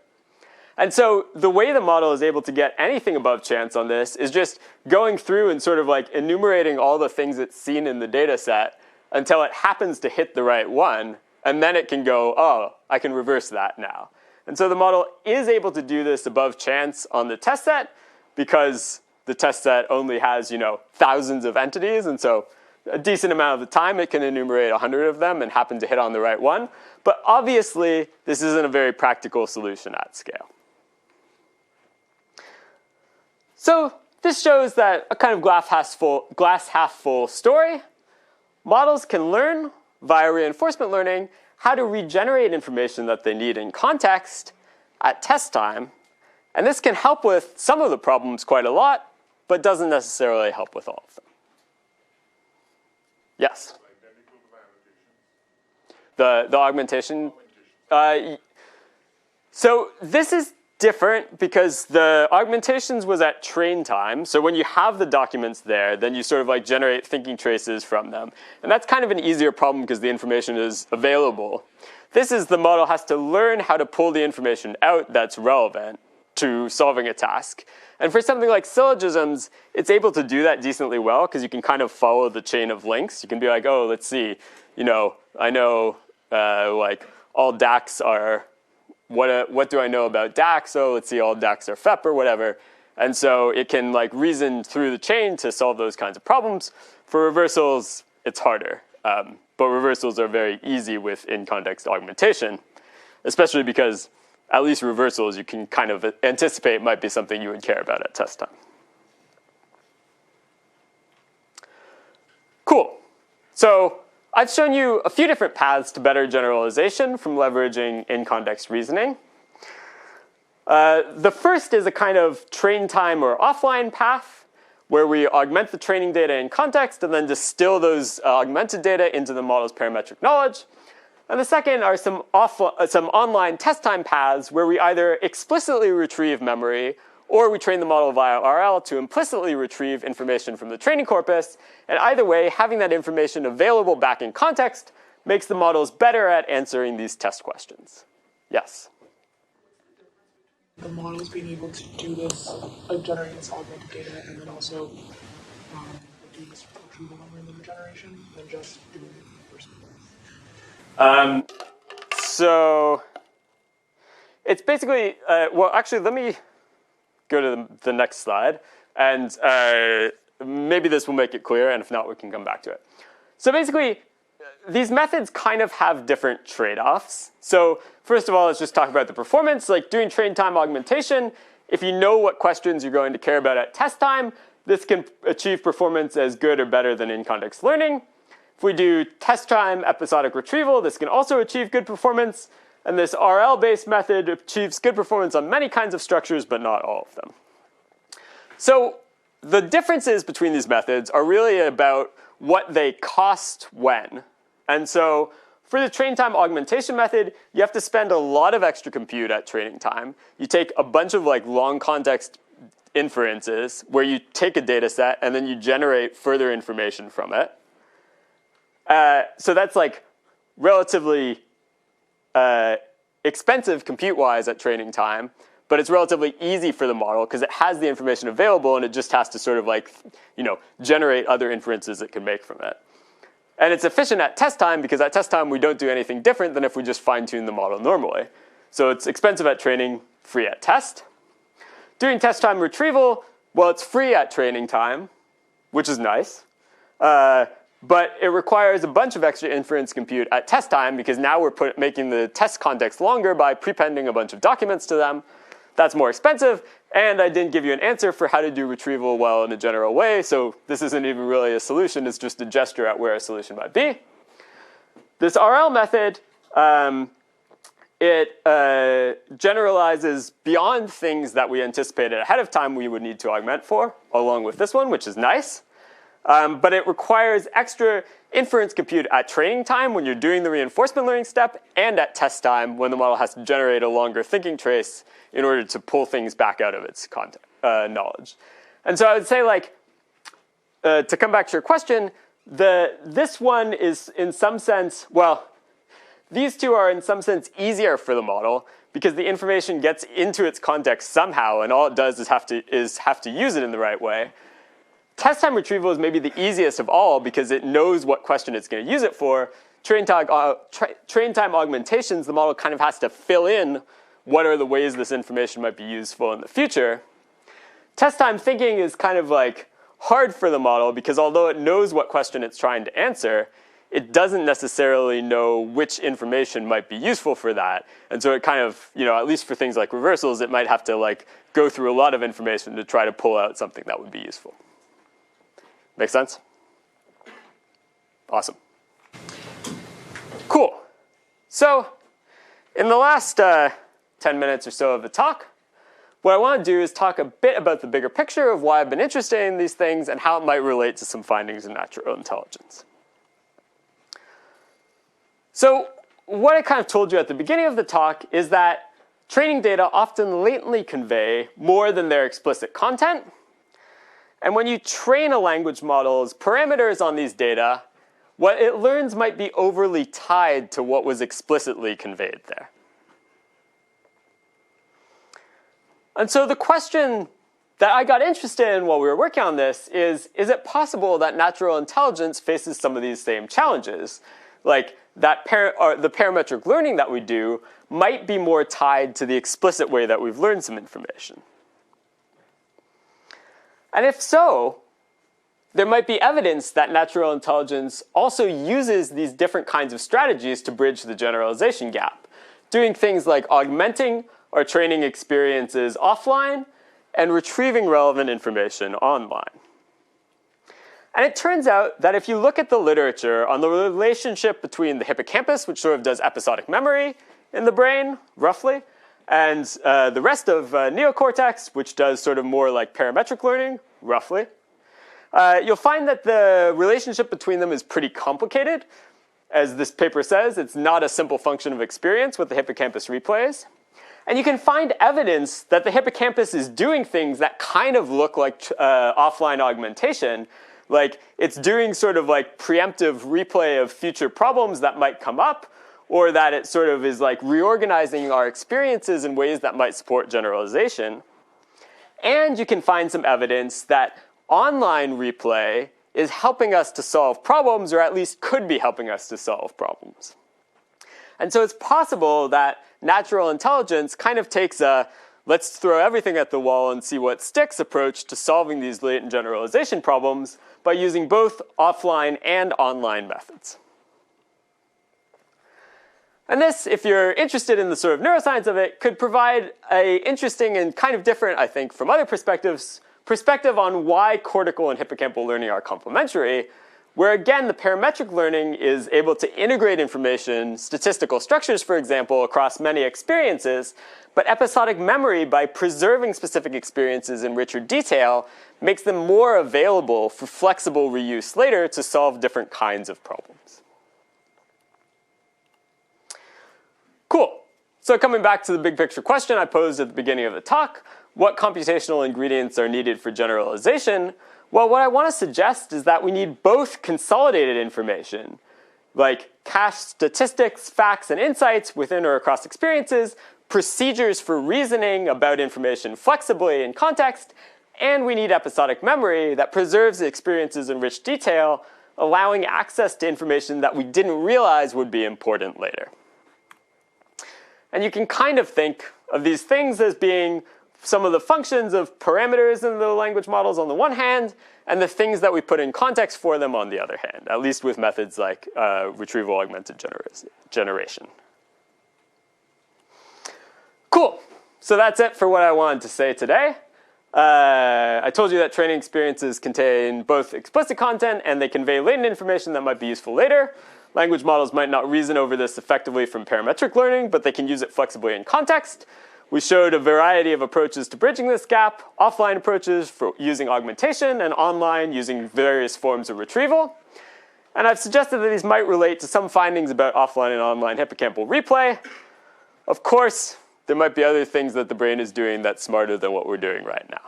And so the way the model is able to get anything above chance on this is just going through and sort of like enumerating all the things it's seen in the data set until it happens to hit the right one, and then it can go, oh, I can reverse that now. And so the model is able to do this above chance on the test set because the test set only has, thousands of entities, and so a decent amount of the time it can enumerate 100 of them and happen to hit on the right one. But obviously, this isn't a very practical solution at scale. So this shows that a kind of glass half full story. Models can learn via reinforcement learning how to regenerate information that they need in context at test time. And this can help with some of the problems quite a lot, but doesn't necessarily help with all of them. Yes? The augmentation. So this is different because the augmentations was at train time. So when you have the documents there, then you sort of like generate thinking traces from them. And that's kind of an easier problem because the information is available. This is the model has to learn how to pull the information out that's relevant to solving a task. And for something like syllogisms, it's able to do that decently well because you can kind of follow the chain of links. You can be like, oh, let's see, I know like all DACs are, what do I know about DACs? Oh, let's see, all DACs are FEP or whatever. And so it can like reason through the chain to solve those kinds of problems. For reversals, it's harder. But reversals are very easy with in-context augmentation, especially because at least reversals you can kind of anticipate might be something you would care about at test time. Cool. So I've shown you a few different paths to better generalization from leveraging in-context reasoning. The first is a kind of train time or offline path where we augment the training data in context and then distill those augmented data into the model's parametric knowledge. And the second are some online test time paths where we either explicitly retrieve memory or we train the model via RL to implicitly retrieve information from the training corpus. And either way, having that information available back in context makes the models better at answering these test questions. Yes? The models being able to do this, generate this augmented data, and then also do this retrieval and random generation, than just doing it first. So it's basically, well, actually, let me go to the next slide. And maybe this will make it clear, and if not, we can come back to it. So basically, these methods kind of have different trade-offs. So first of all, let's just talk about the performance. Like doing train time augmentation, if you know what questions you're going to care about at test time, this can achieve performance as good or better than in-context learning. If we do test time episodic retrieval, this can also achieve good performance. And this RL-based method achieves good performance on many kinds of structures, but not all of them. So the differences between these methods are really about what they cost when. And so for the train time augmentation method, you have to spend a lot of extra compute at training time. You take a bunch of like long context inferences where you take a data set and then you generate further information from it. So that's like relatively expensive compute-wise at training time, but it's relatively easy for the model because it has the information available and it just has to sort of like, generate other inferences it can make from it. And it's efficient at test time because at test time we don't do anything different than if we just fine-tune the model normally. So it's expensive at training, free at test. Doing test time retrieval, well, it's free at training time, which is nice. But it requires a bunch of extra inference compute at test time because now we're making the test context longer by prepending a bunch of documents to them. That's more expensive, and I didn't give you an answer for how to do retrieval well in a general way, so this isn't even really a solution, it's just a gesture at where a solution might be. This RL method it generalizes beyond things that we anticipated ahead of time we would need to augment for, along with this one, which is nice. But it requires extra inference compute at training time when you're doing the reinforcement learning step, and at test time when the model has to generate a longer thinking trace in order to pull things back out of its knowledge. And so I would say, like, to come back to your question, this one is in some sense, well, these two are in some sense easier for the model because the information gets into its context somehow, and all it does is have to use it in the right way. Test time retrieval is maybe the easiest of all because it knows what question it's going to use it for. Train time augmentations, the model kind of has to fill in what are the ways this information might be useful in the future. Test time thinking is kind of like hard for the model because although it knows what question it's trying to answer, it doesn't necessarily know which information might be useful for that. And so it kind of, at least for things like reversals, it might have to like go through a lot of information to try to pull out something that would be useful. Make sense? Awesome. Cool. So in the last 10 minutes or so of the talk, what I want to do is talk a bit about the bigger picture of why I've been interested in these things and how it might relate to some findings in natural intelligence. So what I kind of told you at the beginning of the talk is that training data often latently convey more than their explicit content. And when you train a language model's parameters on these data, what it learns might be overly tied to what was explicitly conveyed there. And so the question that I got interested in while we were working on this is it possible that natural intelligence faces some of these same challenges? Like that the parametric learning that we do might be more tied to the explicit way that we've learned some information. And if so, there might be evidence that natural intelligence also uses these different kinds of strategies to bridge the generalization gap, doing things like augmenting our training experiences offline and retrieving relevant information online. And it turns out that if you look at the literature on the relationship between the hippocampus, which sort of does episodic memory in the brain, roughly, and the rest of neocortex, which does sort of more like parametric learning, roughly, you'll find that the relationship between them is pretty complicated. As this paper says, it's not a simple function of experience what the hippocampus replays. And you can find evidence that the hippocampus is doing things that kind of look like offline augmentation. Like it's doing sort of like preemptive replay of future problems that might come up, or that it sort of is like reorganizing our experiences in ways that might support generalization. And you can find some evidence that online replay is helping us to solve problems, or at least could be helping us to solve problems. And so it's possible that natural intelligence kind of takes a let's throw everything at the wall and see what sticks approach to solving these latent generalization problems by using both offline and online methods. And this, if you're interested in the sort of neuroscience of it, could provide an interesting and kind of different, I think, from other perspectives, perspective on why cortical and hippocampal learning are complementary, where again, the parametric learning is able to integrate information, statistical structures, for example, across many experiences, but episodic memory, by preserving specific experiences in richer detail, makes them more available for flexible reuse later to solve different kinds of problems. Cool. So coming back to the big picture question I posed at the beginning of the talk, what computational ingredients are needed for generalization? Well, what I want to suggest is that we need both consolidated information, like cached statistics, facts, and insights within or across experiences, procedures for reasoning about information flexibly in context, and we need episodic memory that preserves the experiences in rich detail, allowing access to information that we didn't realize would be important later. And you can kind of think of these things as being some of the functions of parameters in the language models on the one hand, and the things that we put in context for them on the other hand, at least with methods like retrieval augmented generation. Cool. So that's it for what I wanted to say today. I told you that training experiences contain both explicit content and they convey latent information that might be useful later. Language models might not reason over this effectively from parametric learning, but they can use it flexibly in context. We showed a variety of approaches to bridging this gap, offline approaches for using augmentation, and online using various forms of retrieval. And I've suggested that these might relate to some findings about offline and online hippocampal replay. Of course, there might be other things that the brain is doing that's smarter than what we're doing right now.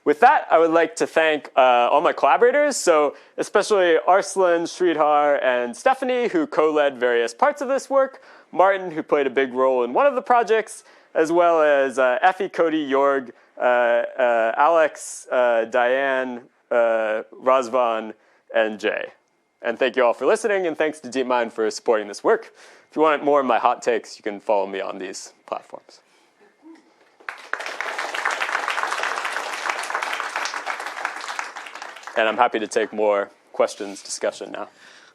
With that, I would like to thank all my collaborators, so especially Arslan, Sridhar, and Stephanie, who co-led various parts of this work, Martin, who played a big role in one of the projects, as well as Effie, Cody, Jorg, Alex, Diane, Razvan, and Jay. And thank you all for listening, and thanks to DeepMind for supporting this work. If you want more of my hot takes, you can follow me on these platforms. And I'm happy to take more questions, discussion now.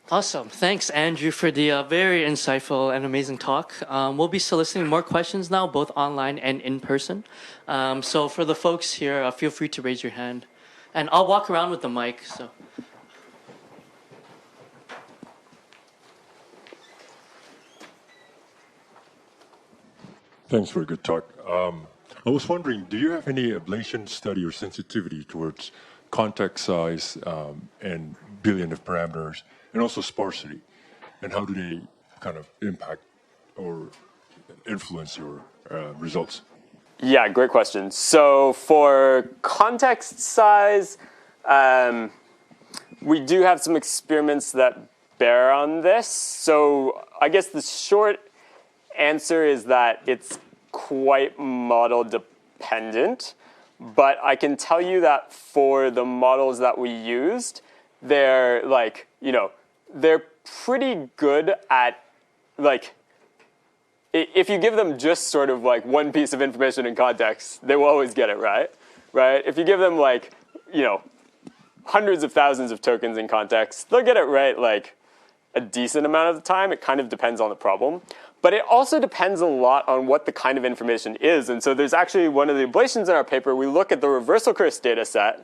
Awesome. Thanks, Andrew, for the very insightful and amazing talk. We'll be soliciting more questions now, both online and in person. So for the folks here, feel free to raise your hand. And I'll walk around with the mic. So. Thanks for a good talk. I was wondering, do you have any ablation study or sensitivity towards context size and billion of parameters, and also sparsity? And how do they kind of impact or influence your results? Yeah, great question. So for context size, we do have some experiments that bear on this. So I guess the short answer is that it's quite model dependent, but I can tell you that for the models that we used, they're like, they're pretty good at, like, if you give them just sort of like one piece of information in context, they will always get it right? If you give them like, hundreds of thousands of tokens in context, they'll get it right like a decent amount of the time. It kind of depends on the problem. But it also depends a lot on what the kind of information is. And so there's actually one of the ablations in our paper, we look at the reversal curse data set,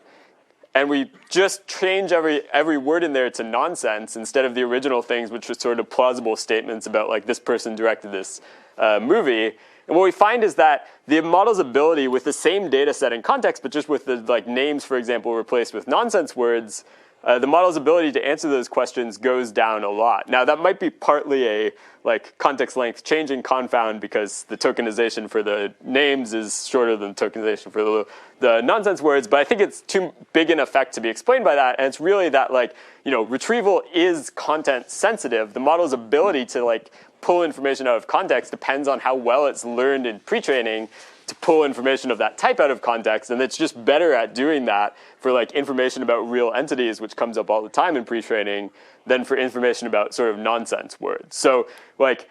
and we just change every word in there to nonsense instead of the original things, which were sort of plausible statements about like this person directed this movie. And what we find is that the model's ability with the same data set in context, but just with the like names, for example, replaced with nonsense words, the model's ability to answer those questions goes down a lot. Now, that might be partly a like context length changing confound because the tokenization for the names is shorter than tokenization for the nonsense words, but I think it's too big an effect to be explained by that. And it's really that like, retrieval is content sensitive. The model's ability to like pull information out of context depends on how well it's learned in pre-training to pull information of that type out of context, and it's just better at doing that for like information about real entities, which comes up all the time in pre-training, than for information about sort of nonsense words. So like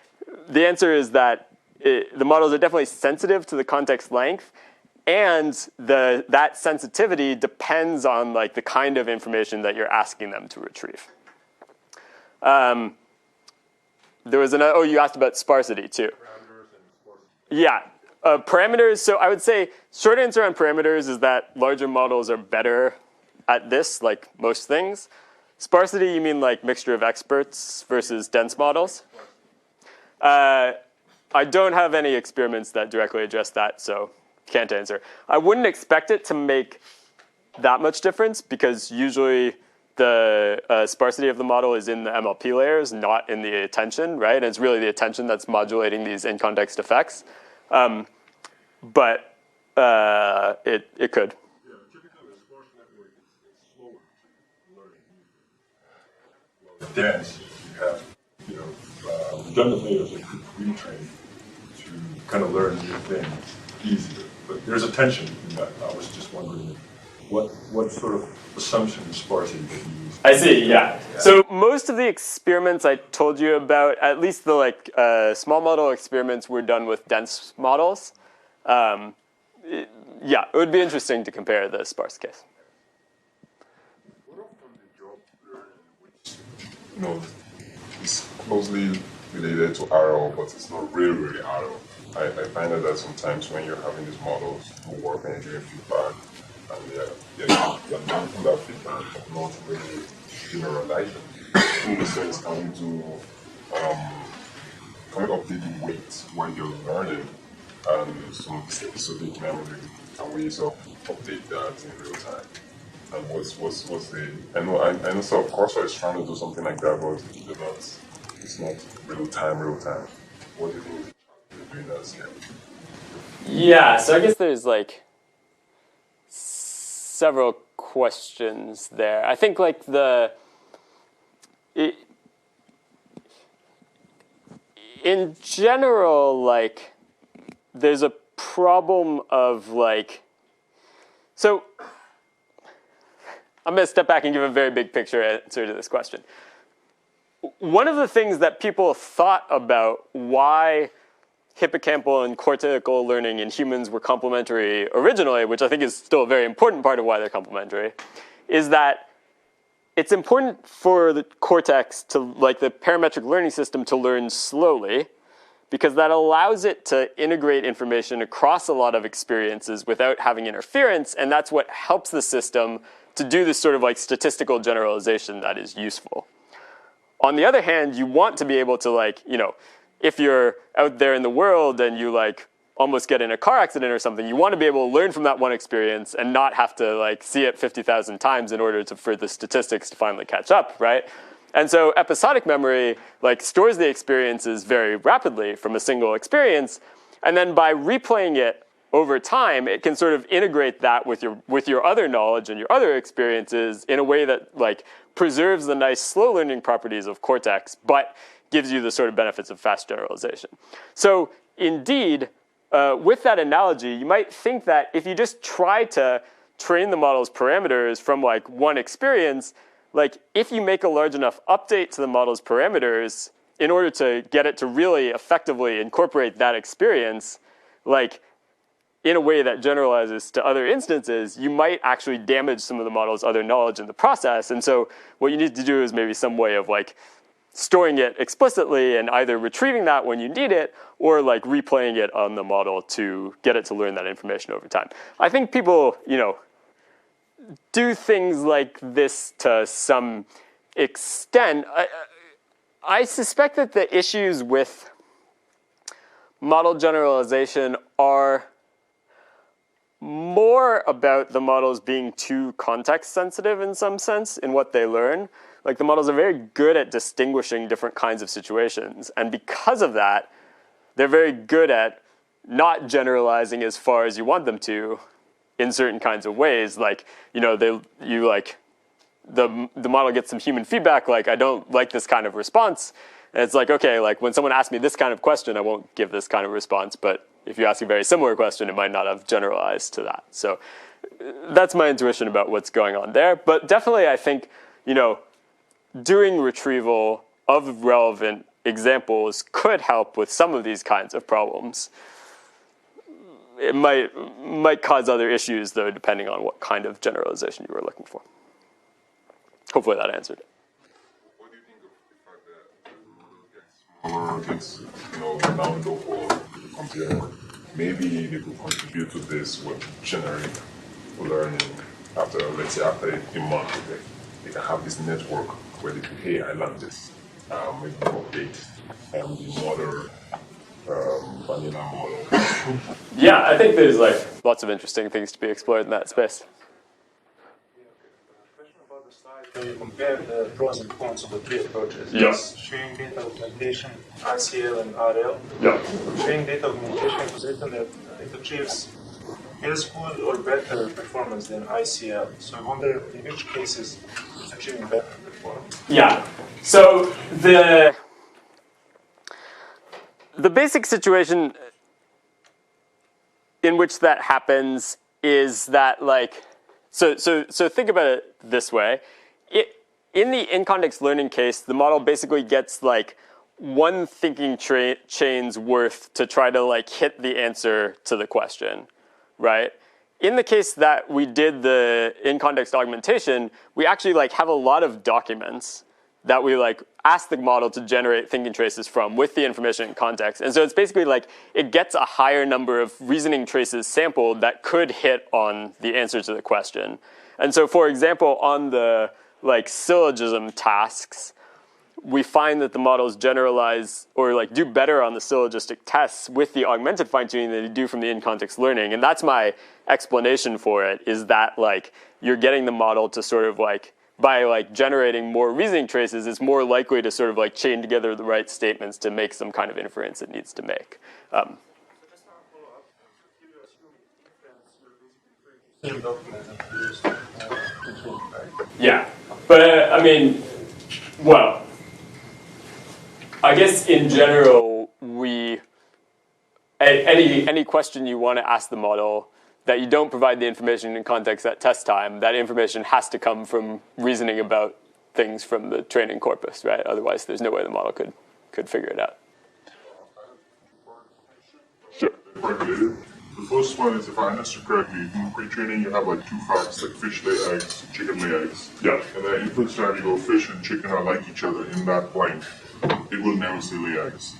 the answer is that the models are definitely sensitive to the context length, and that sensitivity depends on like the kind of information that you're asking them to retrieve. There was another, you asked about sparsity too. Parameters and sparsity. Yeah. Parameters, so I would say short answer on parameters is that larger models are better at this, like most things. Sparsity, you mean like mixture of experts versus dense models? I don't have any experiments that directly address that, so can't answer. I wouldn't expect it to make that much difference because usually the sparsity of the model is in the MLP layers, not in the attention, right? And it's really the attention that's modulating these in-context effects. But it could. Yeah, typically a sparse network is slower learning. Well, dense, you have redundant layers that you retrain to kind of learn new things easier. But there's a tension in that. I was just wondering what sort of assumption of sparsity that you use. I see, yeah. So most of the experiments I told you about, at least the like small model experiments, were done with dense models. It would be interesting to compare the sparse case. What often the job learning, which is closely related to RL, but it's not really RL. I find that sometimes when you're having these models who work and you're doing feedback, And they're learning from that feedback, but not really generalizing. In the sense, coming updating weights when you're learning and some episodic memory and ways of update that in real time. And what's the I know so of course I was trying to do something like that, but it's not real time. What do you think you're doing that scale? Yeah, so I guess there's like several questions there. I think like in general, like there's a problem of like, so I'm going to step back and give a very big picture answer to this question. One of the things that people thought about why hippocampal and cortical learning in humans were complementary originally, which I think is still a very important part of why they're complementary, is that it's important for the cortex to, like the parametric learning system, to learn slowly, because that allows it to integrate information across a lot of experiences without having interference, and that's what helps the system to do this sort of like statistical generalization that is useful. On the other hand, you want to be able to, like, you know, if you're out there in the world and you like almost get in a car accident or something, you want to be able to learn from that one experience and not have to like see it 50,000 times in order for the statistics to finally catch up, right? And so episodic memory like stores the experiences very rapidly from a single experience, and then by replaying it over time, it can sort of integrate that with your other knowledge and your other experiences in a way that like preserves the nice slow learning properties of cortex, but gives you the sort of benefits of fast generalization. So indeed, with that analogy, you might think that if you just try to train the model's parameters from like one experience, like if you make a large enough update to the model's parameters in order to get it to really effectively incorporate that experience, like in a way that generalizes to other instances, you might actually damage some of the model's other knowledge in the process. And so what you need to do is maybe some way of like storing it explicitly and either retrieving that when you need it or like replaying it on the model to get it to learn that information over time. I think people, you know, do things like this to some extent. I suspect that the issues with model generalization are more about the models being too context sensitive in some sense in what they learn. Like the models are very good at distinguishing different kinds of situations, and because of that, they're very good at not generalizing as far as you want them to in certain kinds of ways. Like, you know, the model gets some human feedback, like I don't like this kind of response, and it's like, okay, like when someone asks me this kind of question, I won't give this kind of response, but if you ask a very similar question, it might not have generalized to that. So that's my intuition about what's going on there. But definitely I think, you know, doing retrieval of relevant examples could help with some of these kinds of problems. It might cause other issues, though, depending on what kind of generalization you were looking for. Hopefully that answered it. What do you think of the fact that gets, you know, now local computer? Maybe they could contribute to this with generic learning after, let's say, after a month. They can have this network where they can, hey, I learned this. Maybe update the model, vanilla model. Yeah, I think there's like lots of interesting things to be explored in that space. When you compare the pros and cons of the three approaches, Yes. Sharing data augmentation, ICL and RL. Yeah. Sharing data augmentation was written that it achieves as good or better performance than ICL. So I wonder in which cases it's achieving better performance. Yeah. So the basic situation in which that happens is that like, so think about it this way. In the in-context learning case, the model basically gets like one thinking chain's worth to try to like hit the answer to the question, right? In the case that we did the in-context augmentation, we actually like have a lot of documents that we like ask the model to generate thinking traces from with the information and context. And so it's basically like it gets a higher number of reasoning traces sampled that could hit on the answer to the question. And so, for example, on the like syllogism tasks, we find that the models generalize or like do better on the syllogistic tests with the augmented fine-tuning than they do from the in-context learning. And that's my explanation for it, is that like you're getting the model to sort of like, by like generating more reasoning traces, it's more likely to sort of like chain together the right statements to make some kind of inference it needs to make. Yeah, but I mean, well, I guess in general, any question you want to ask the model that you don't provide the information in context at test time, that information has to come from reasoning about things from the training corpus, right? Otherwise, there's no way the model could figure it out. Sure. The first one is, if I understood correctly, in pre-training you have like two facts, like fish lay eggs, chicken lay eggs. Yeah. And then input time you go fish and chicken are like each other in that point. It will never say lay eggs.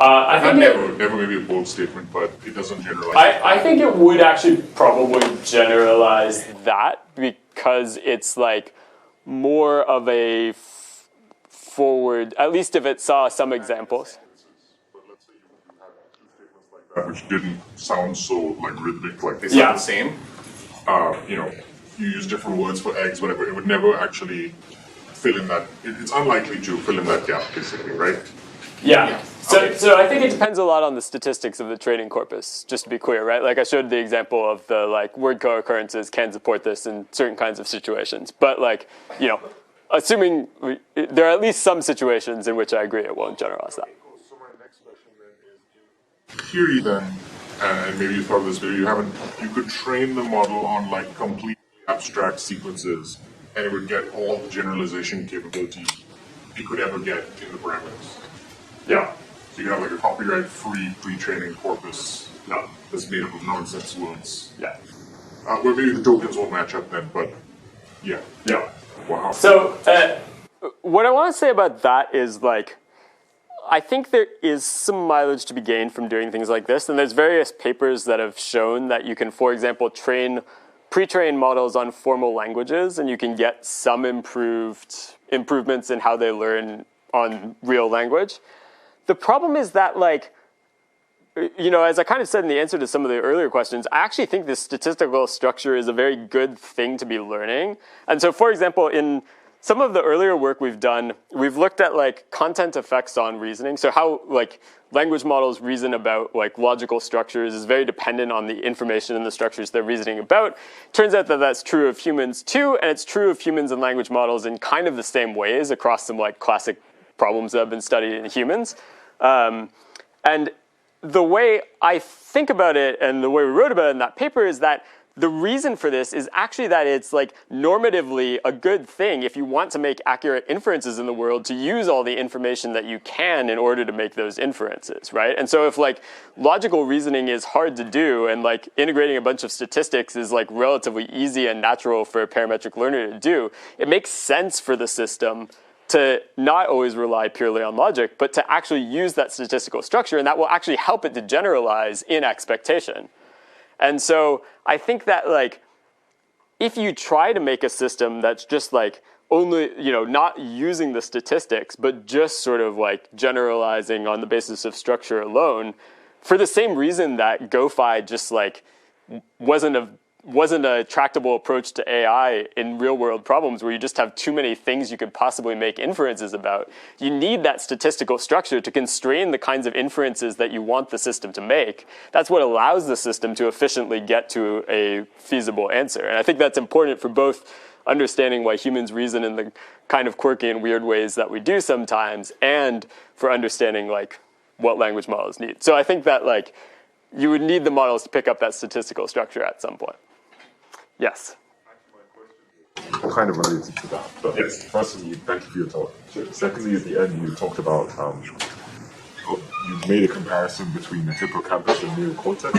I think never maybe a bold statement, but it doesn't generalize. I think it would actually probably generalize that, because it's like more of a forward, at least if it saw some examples. But let's say you had two statements like that which didn't sound so like rhythmic, like they sound the same. You know, you use different words for eggs, whatever. It would never actually fill in that. It's unlikely to fill in that gap, basically, right? Yeah. So I think it depends a lot on the statistics of the training corpus, just to be clear, right? Like I showed the example of the like word co-occurrences can support this in certain kinds of situations. But like, you know, assuming there are at least some situations in which I agree it won't generalize that. So my next question then is, in theory then, and maybe you thought of this, maybe you haven't, you could train the model on like completely abstract sequences and it would get all the generalization capability it could ever get in the parameters. Yeah. So you have like a copyright-free pre-training corpus that's made up of nonsense words. Yeah. Where maybe the tokens won't match up then, but yeah. Yeah. Wow. So what I want to say about that is like, I think there is some mileage to be gained from doing things like this, and there's various papers that have shown that you can, for example, pre-train models on formal languages, and you can get some improvements in how they learn on real language. The problem is that, like, you know, as I kind of said in the answer to some of the earlier questions, I actually think this statistical structure is a very good thing to be learning. And so, for example, in some of the earlier work we've done, we've looked at like content effects on reasoning. So how like language models reason about like logical structures is very dependent on the information and the structures they're reasoning about. Turns out that that's true of humans too, and it's true of humans and language models in kind of the same ways across some like classic problems that have been studied in humans. And the way I think about it and the way we wrote about it in that paper is that the reason for this is actually that it's like normatively a good thing if you want to make accurate inferences in the world to use all the information that you can in order to make those inferences, right? And so if like logical reasoning is hard to do and like integrating a bunch of statistics is like relatively easy and natural for a parametric learner to do, it makes sense for the system to not always rely purely on logic, but to actually use that statistical structure, and that will actually help it to generalize in expectation. And so I think that like, if you try to make a system that's just like only, you know, not using the statistics, but just sort of like generalizing on the basis of structure alone, for the same reason that GoFi just like wasn't a tractable approach to AI in real world problems where you just have too many things you could possibly make inferences about. You need that statistical structure to constrain the kinds of inferences that you want the system to make. That's what allows the system to efficiently get to a feasible answer. And I think that's important for both understanding why humans reason in the kind of quirky and weird ways that we do sometimes, and for understanding like what language models need. So I think that like you would need the models to pick up that statistical structure at some point. Yes. Kind of related to that, but Yes. Firstly, thank you for your talk. Secondly, at the end, you talked about you made a comparison between the hippocampus and neocortex,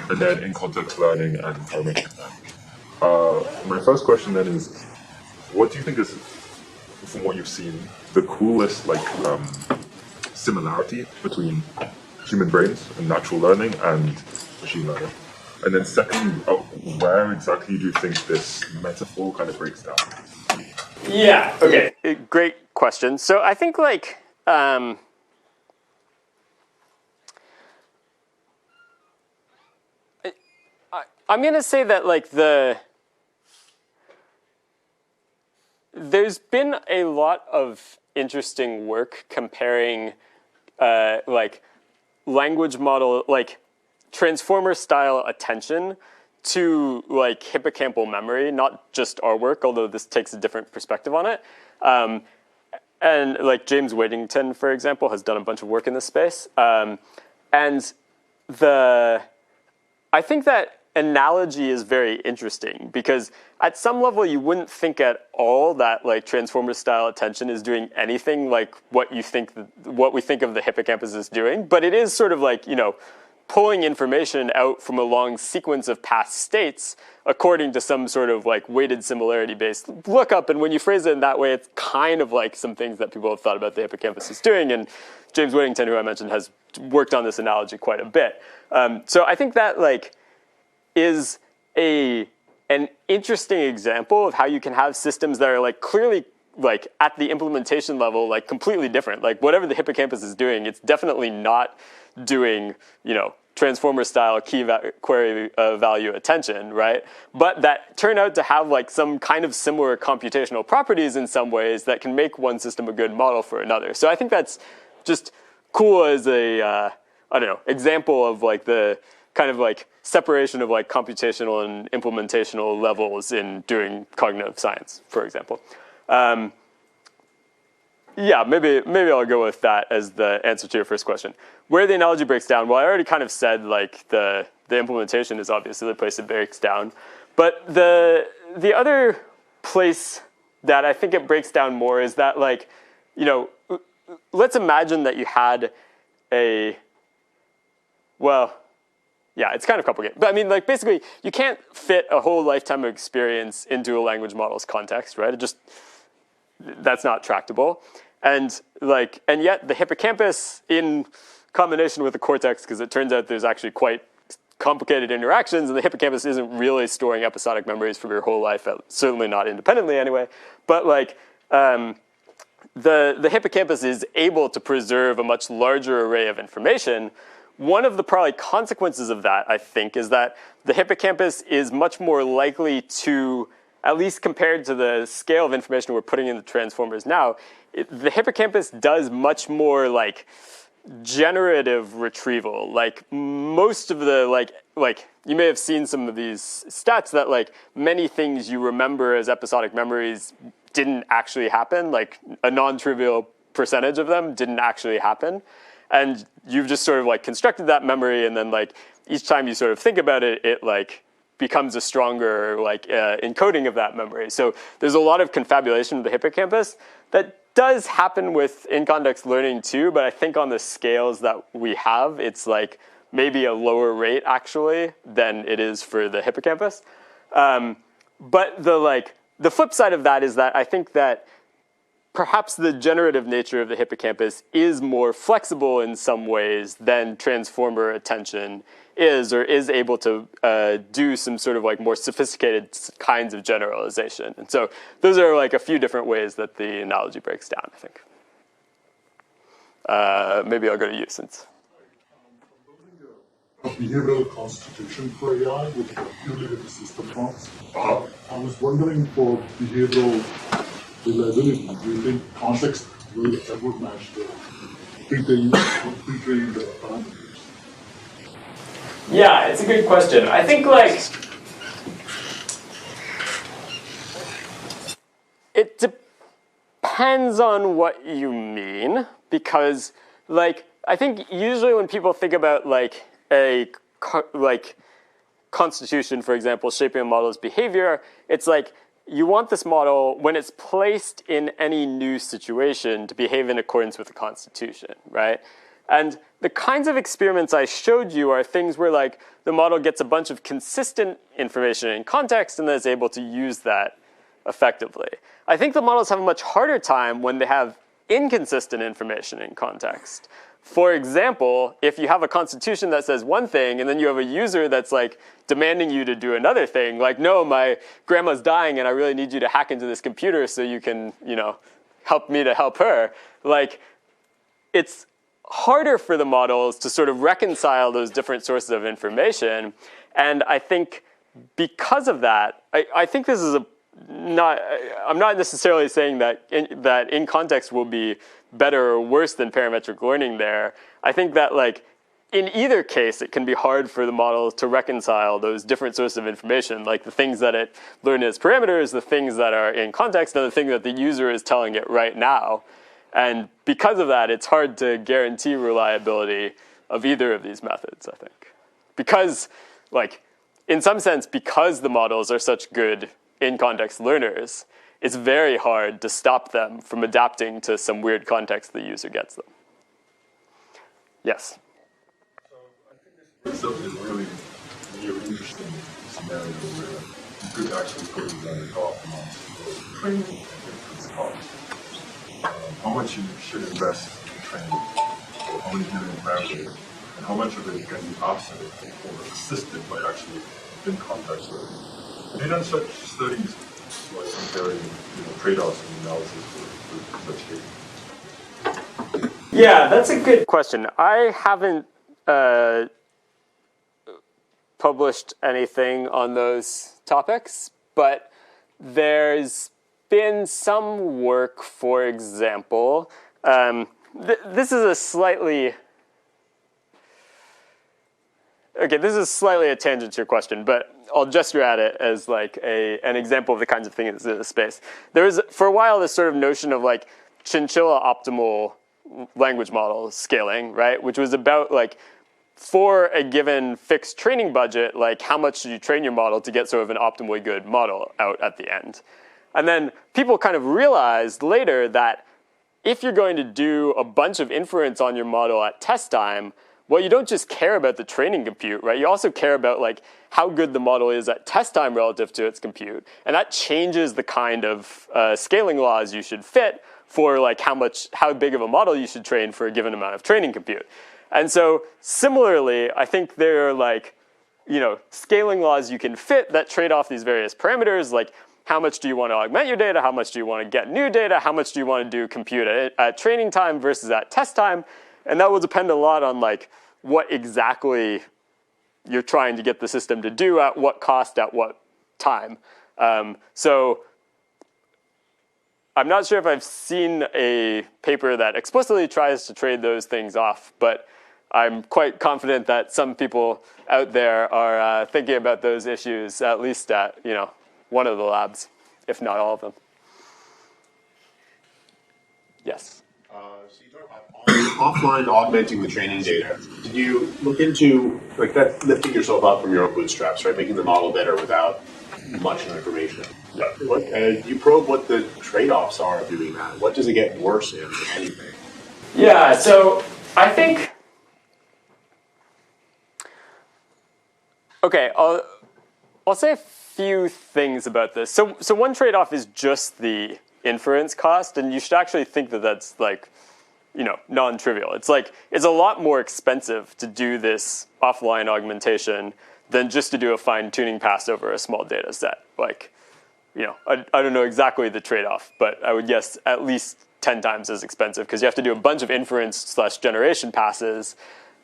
and then in-context learning and parametric learning. My first question then is, what do you think is from what you've seen, the coolest similarity between human brains and natural learning and machine learning? And then second, where exactly do you think this metaphor kind of breaks down? Yeah, okay. Great question. So I think I'm going to say that there's been a lot of interesting work comparing language model, transformer style attention to hippocampal memory, not just our work, although this takes a different perspective on it. And James Whittington, for example, has done a bunch of work in this space. And I think that analogy is very interesting because at some level you wouldn't think at all that transformer style attention is doing anything like what we think of the hippocampus is doing, but it is sort of pulling information out from a long sequence of past states according to some sort of weighted similarity based lookup. And when you phrase it in that way, it's kind of some things that people have thought about the hippocampus is doing. And James Whittington, who I mentioned, has worked on this analogy quite a bit. So I think that is an interesting example of how you can have systems that are clearly at the implementation level completely different. Whatever the hippocampus is doing, it's definitely not doing transformer style query value attention, right? But that turn out to have some kind of similar computational properties in some ways that can make one system a good model for another. So I think that's just cool as a example of the kind of separation of computational and implementational levels in doing cognitive science, for example. Yeah, maybe I'll go with that as the answer to your first question. Where the analogy breaks down, well, I already kind of said the implementation is obviously the place it breaks down. But the other place that I think it breaks down more is that let's imagine that you had yeah, it's kind of complicated. But I mean, basically, you can't fit a whole lifetime of experience into a language model's context, right? That's not tractable. And yet the hippocampus in combination with the cortex, because it turns out there's actually quite complicated interactions, and the hippocampus isn't really storing episodic memories for your whole life, certainly not independently anyway. But the hippocampus is able to preserve a much larger array of information. One of the probably consequences of that, I think, is that the hippocampus is much more likely to, at least compared to the scale of information we're putting in the transformers now, the hippocampus does much more generative retrieval. Most of the, you may have seen some of these stats that many things you remember as episodic memories didn't actually happen, a non-trivial percentage of them didn't actually happen. And you've just sort of constructed that memory, and then each time you sort of think about it, it becomes a stronger encoding of that memory. So there's a lot of confabulation of the hippocampus that does happen with in-context learning too, but I think on the scales that we have, it's maybe a lower rate actually than it is for the hippocampus. But the flip side of that is that I think that perhaps the generative nature of the hippocampus is more flexible in some ways than transformer attention is, or is able to do some sort of more sophisticated kinds of generalization. And so those are a few different ways that the analogy breaks down, I think. Maybe I'll go to you since. A behavioral constitution for AI with purely with the system prompts. I was wondering for behavioral reliability, do you think context will ever match the pre-trained parameters? Yeah, it's a good question. I think it depends on what you mean, because I think usually when people think about a constitution, for example, shaping a model's behavior, it's you want this model, when it's placed in any new situation, to behave in accordance with the constitution, right? And the kinds of experiments I showed you are things where the model gets a bunch of consistent information in context and then is able to use that effectively. I think the models have a much harder time when they have inconsistent information in context. For example, if you have a constitution that says one thing and then you have a user that's like demanding you to do another thing, like, no, my grandma's dying and I really need you to hack into this computer so you can, help me to help her. Like, it's harder for the models to sort of reconcile those different sources of information. And I think because of that, I think this is I'm not necessarily saying that in context will be better or worse than parametric learning there. I think that like in either case, it can be hard for the model to reconcile those different sources of information, like the things that it learned as parameters, the things that are in context, and the thing that the user is telling it right now. And because of that, it's hard to guarantee reliability of either of these methods, I think. Because, like, in some sense, because the models are such good in-context learners, it's very hard to stop them from adapting to some weird context the user gets them. Yes? So I think this is a really interesting scenario where you could actually put it on the top amongst training and inference costs. How much you should invest in training, how many given parameters, and how much of it can be offset or assisted by actually in-context learning. Have you done such studies, like comparing trade-offs and analysis for such cases? Yeah, that's a good question. I haven't published anything on those topics, but there's been some work, for example. This is a slightly a tangent to your question, but I'll gesture at it as like an example of the kinds of things in this space. There was, for a while, this sort of notion of like chinchilla optimal language model scaling, right? Which was about like, for a given fixed training budget, like how much should you train your model to get sort of an optimally good model out at the end? And then people kind of realized later that if you're going to do a bunch of inference on your model at test time, well, you don't just care about the training compute, right? You also care about like how good the model is at test time relative to its compute. And that changes the kind of scaling laws you should fit for like how big of a model you should train for a given amount of training compute. And so similarly, I think there are like, scaling laws you can fit that trade off these various parameters, like how much do you want to augment your data? How much do you want to get new data? How much do you want to do compute at training time versus at test time? And that will depend a lot on like what exactly you're trying to get the system to do at what cost at what time. So I'm not sure if I've seen a paper that explicitly tries to trade those things off, but I'm quite confident that some people out there are thinking about those issues, at least at one of the labs, if not all of them. Yes? So you talk about offline augmenting the training data. Did you look into like that, lifting yourself up from your own bootstraps, right? Making the model better without much information. Yeah. You probe what the trade-offs are of doing that. What does it get worse in, if anything? Yeah, so I think... Okay, I'll say a few things about this. So one trade-off is just the inference cost, and you should actually think that that's like, non-trivial. It's like, it's a lot more expensive to do this offline augmentation than just to do a fine-tuning pass over a small data set. Like, I don't know exactly the trade-off, but I would guess at least 10 times as expensive, because you have to do a bunch of inference/generation passes.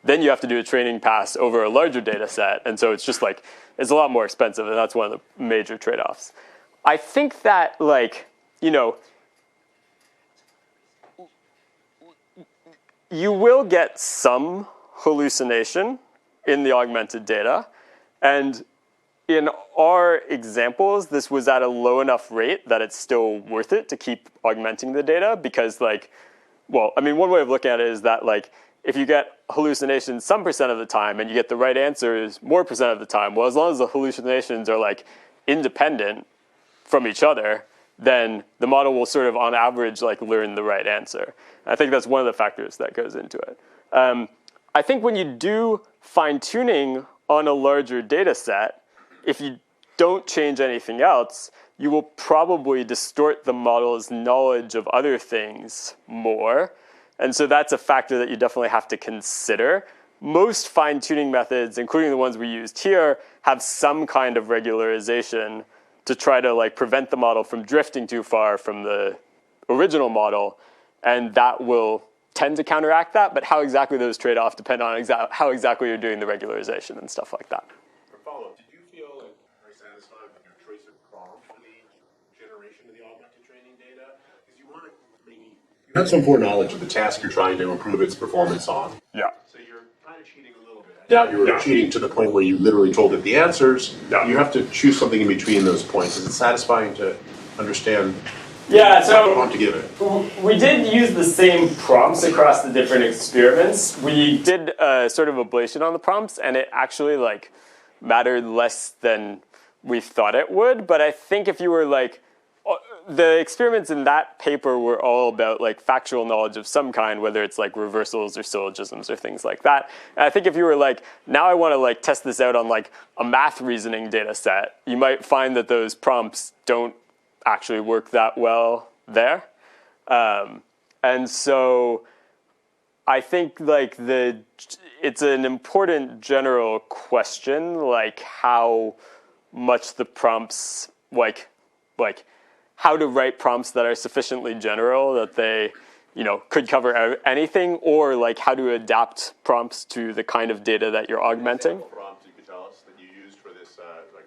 Then you have to do a training pass over a larger data set. And so it's just like, it's a lot more expensive, and that's one of the major trade-offs. I think that, like, you will get some hallucination in the augmented data. And in our examples, this was at a low enough rate that it's still worth it to keep augmenting the data, because like, well, I mean, one way of looking at it is that like, if you get hallucinations some percent of the time and you get the right answers more percent of the time, well, as long as the hallucinations are like independent from each other, then the model will sort of on average like learn the right answer. And I think that's one of the factors that goes into it. I think when you do fine tuning on a larger data set, if you don't change anything else, you will probably distort the model's knowledge of other things more. And so that's a factor that you definitely have to consider. Most fine-tuning methods, including the ones we used here, have some kind of regularization to try to like prevent the model from drifting too far from the original model, and that will tend to counteract that, but how exactly those trade off depend on how exactly you're doing the regularization and stuff like that. For follow-up, did you feel like very satisfied with your choice of prompt for the generation of the augmented training data? Because you want to maybe you have some foreknowledge of the task you're trying to improve its performance on. Yeah. So you're kind of cheating a little bit. Yeah. You were cheating to the point where you literally told it the answers. Yeah. You have to choose something in between those points. Is it satisfying to understand? Yeah, so to give it. We did use the same prompts across the different experiments. We did sort of ablation on the prompts, and it actually like mattered less than we thought it would. But I think if you were like, the experiments in that paper were all about like factual knowledge of some kind, whether it's like reversals or syllogisms or things like that. And I think if you were like, now I want to like test this out on like a math reasoning data set, you might find that those prompts don't actually work that well there. And so I think like it's an important general question, like how much the prompts, like how to write prompts that are sufficiently general that they, could cover anything, or like how to adapt prompts to the kind of data that you're augmenting. Prompt you could tell us that you used for this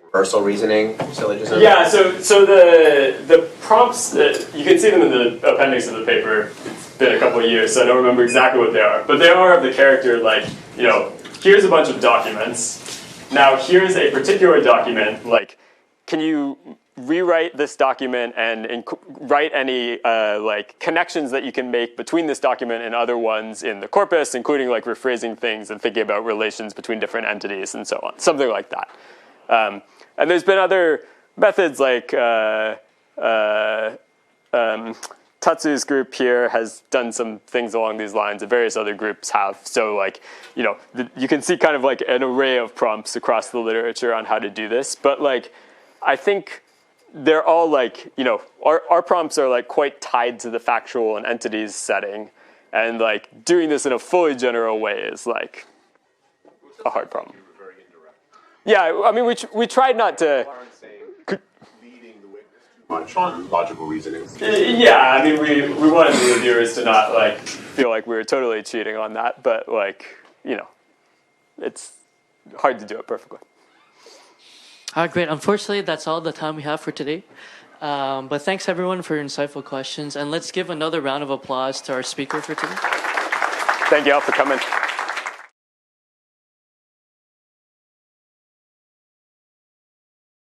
reversal reasoning syllogism? Yeah, so the prompts, you can see them in the appendix of the paper. It's been a couple of years, so I don't remember exactly what they are. But they are of the character like, here's a bunch of documents. Now here's a particular document, like, can you rewrite this document and write any like connections that you can make between this document and other ones in the corpus, including like rephrasing things and thinking about relations between different entities and so on, something like that. And there's been other methods like Tatsu's group here has done some things along these lines, and various other groups have. So like, you can see kind of like an array of prompts across the literature on how to do this. But like, I think they're all like, our prompts are like quite tied to the factual and entities setting. And like doing this in a fully general way is like a hard problem. Yeah, I mean, we tried not to. Leading the witness too much on logical reasoning. Yeah, I mean, we wanted the reviewers to not like feel like we were totally cheating on that, but like, it's hard to do it perfectly. Great. Unfortunately, that's all the time we have for today. But thanks everyone for your insightful questions, and let's give another round of applause to our speaker for today. Thank you all for coming.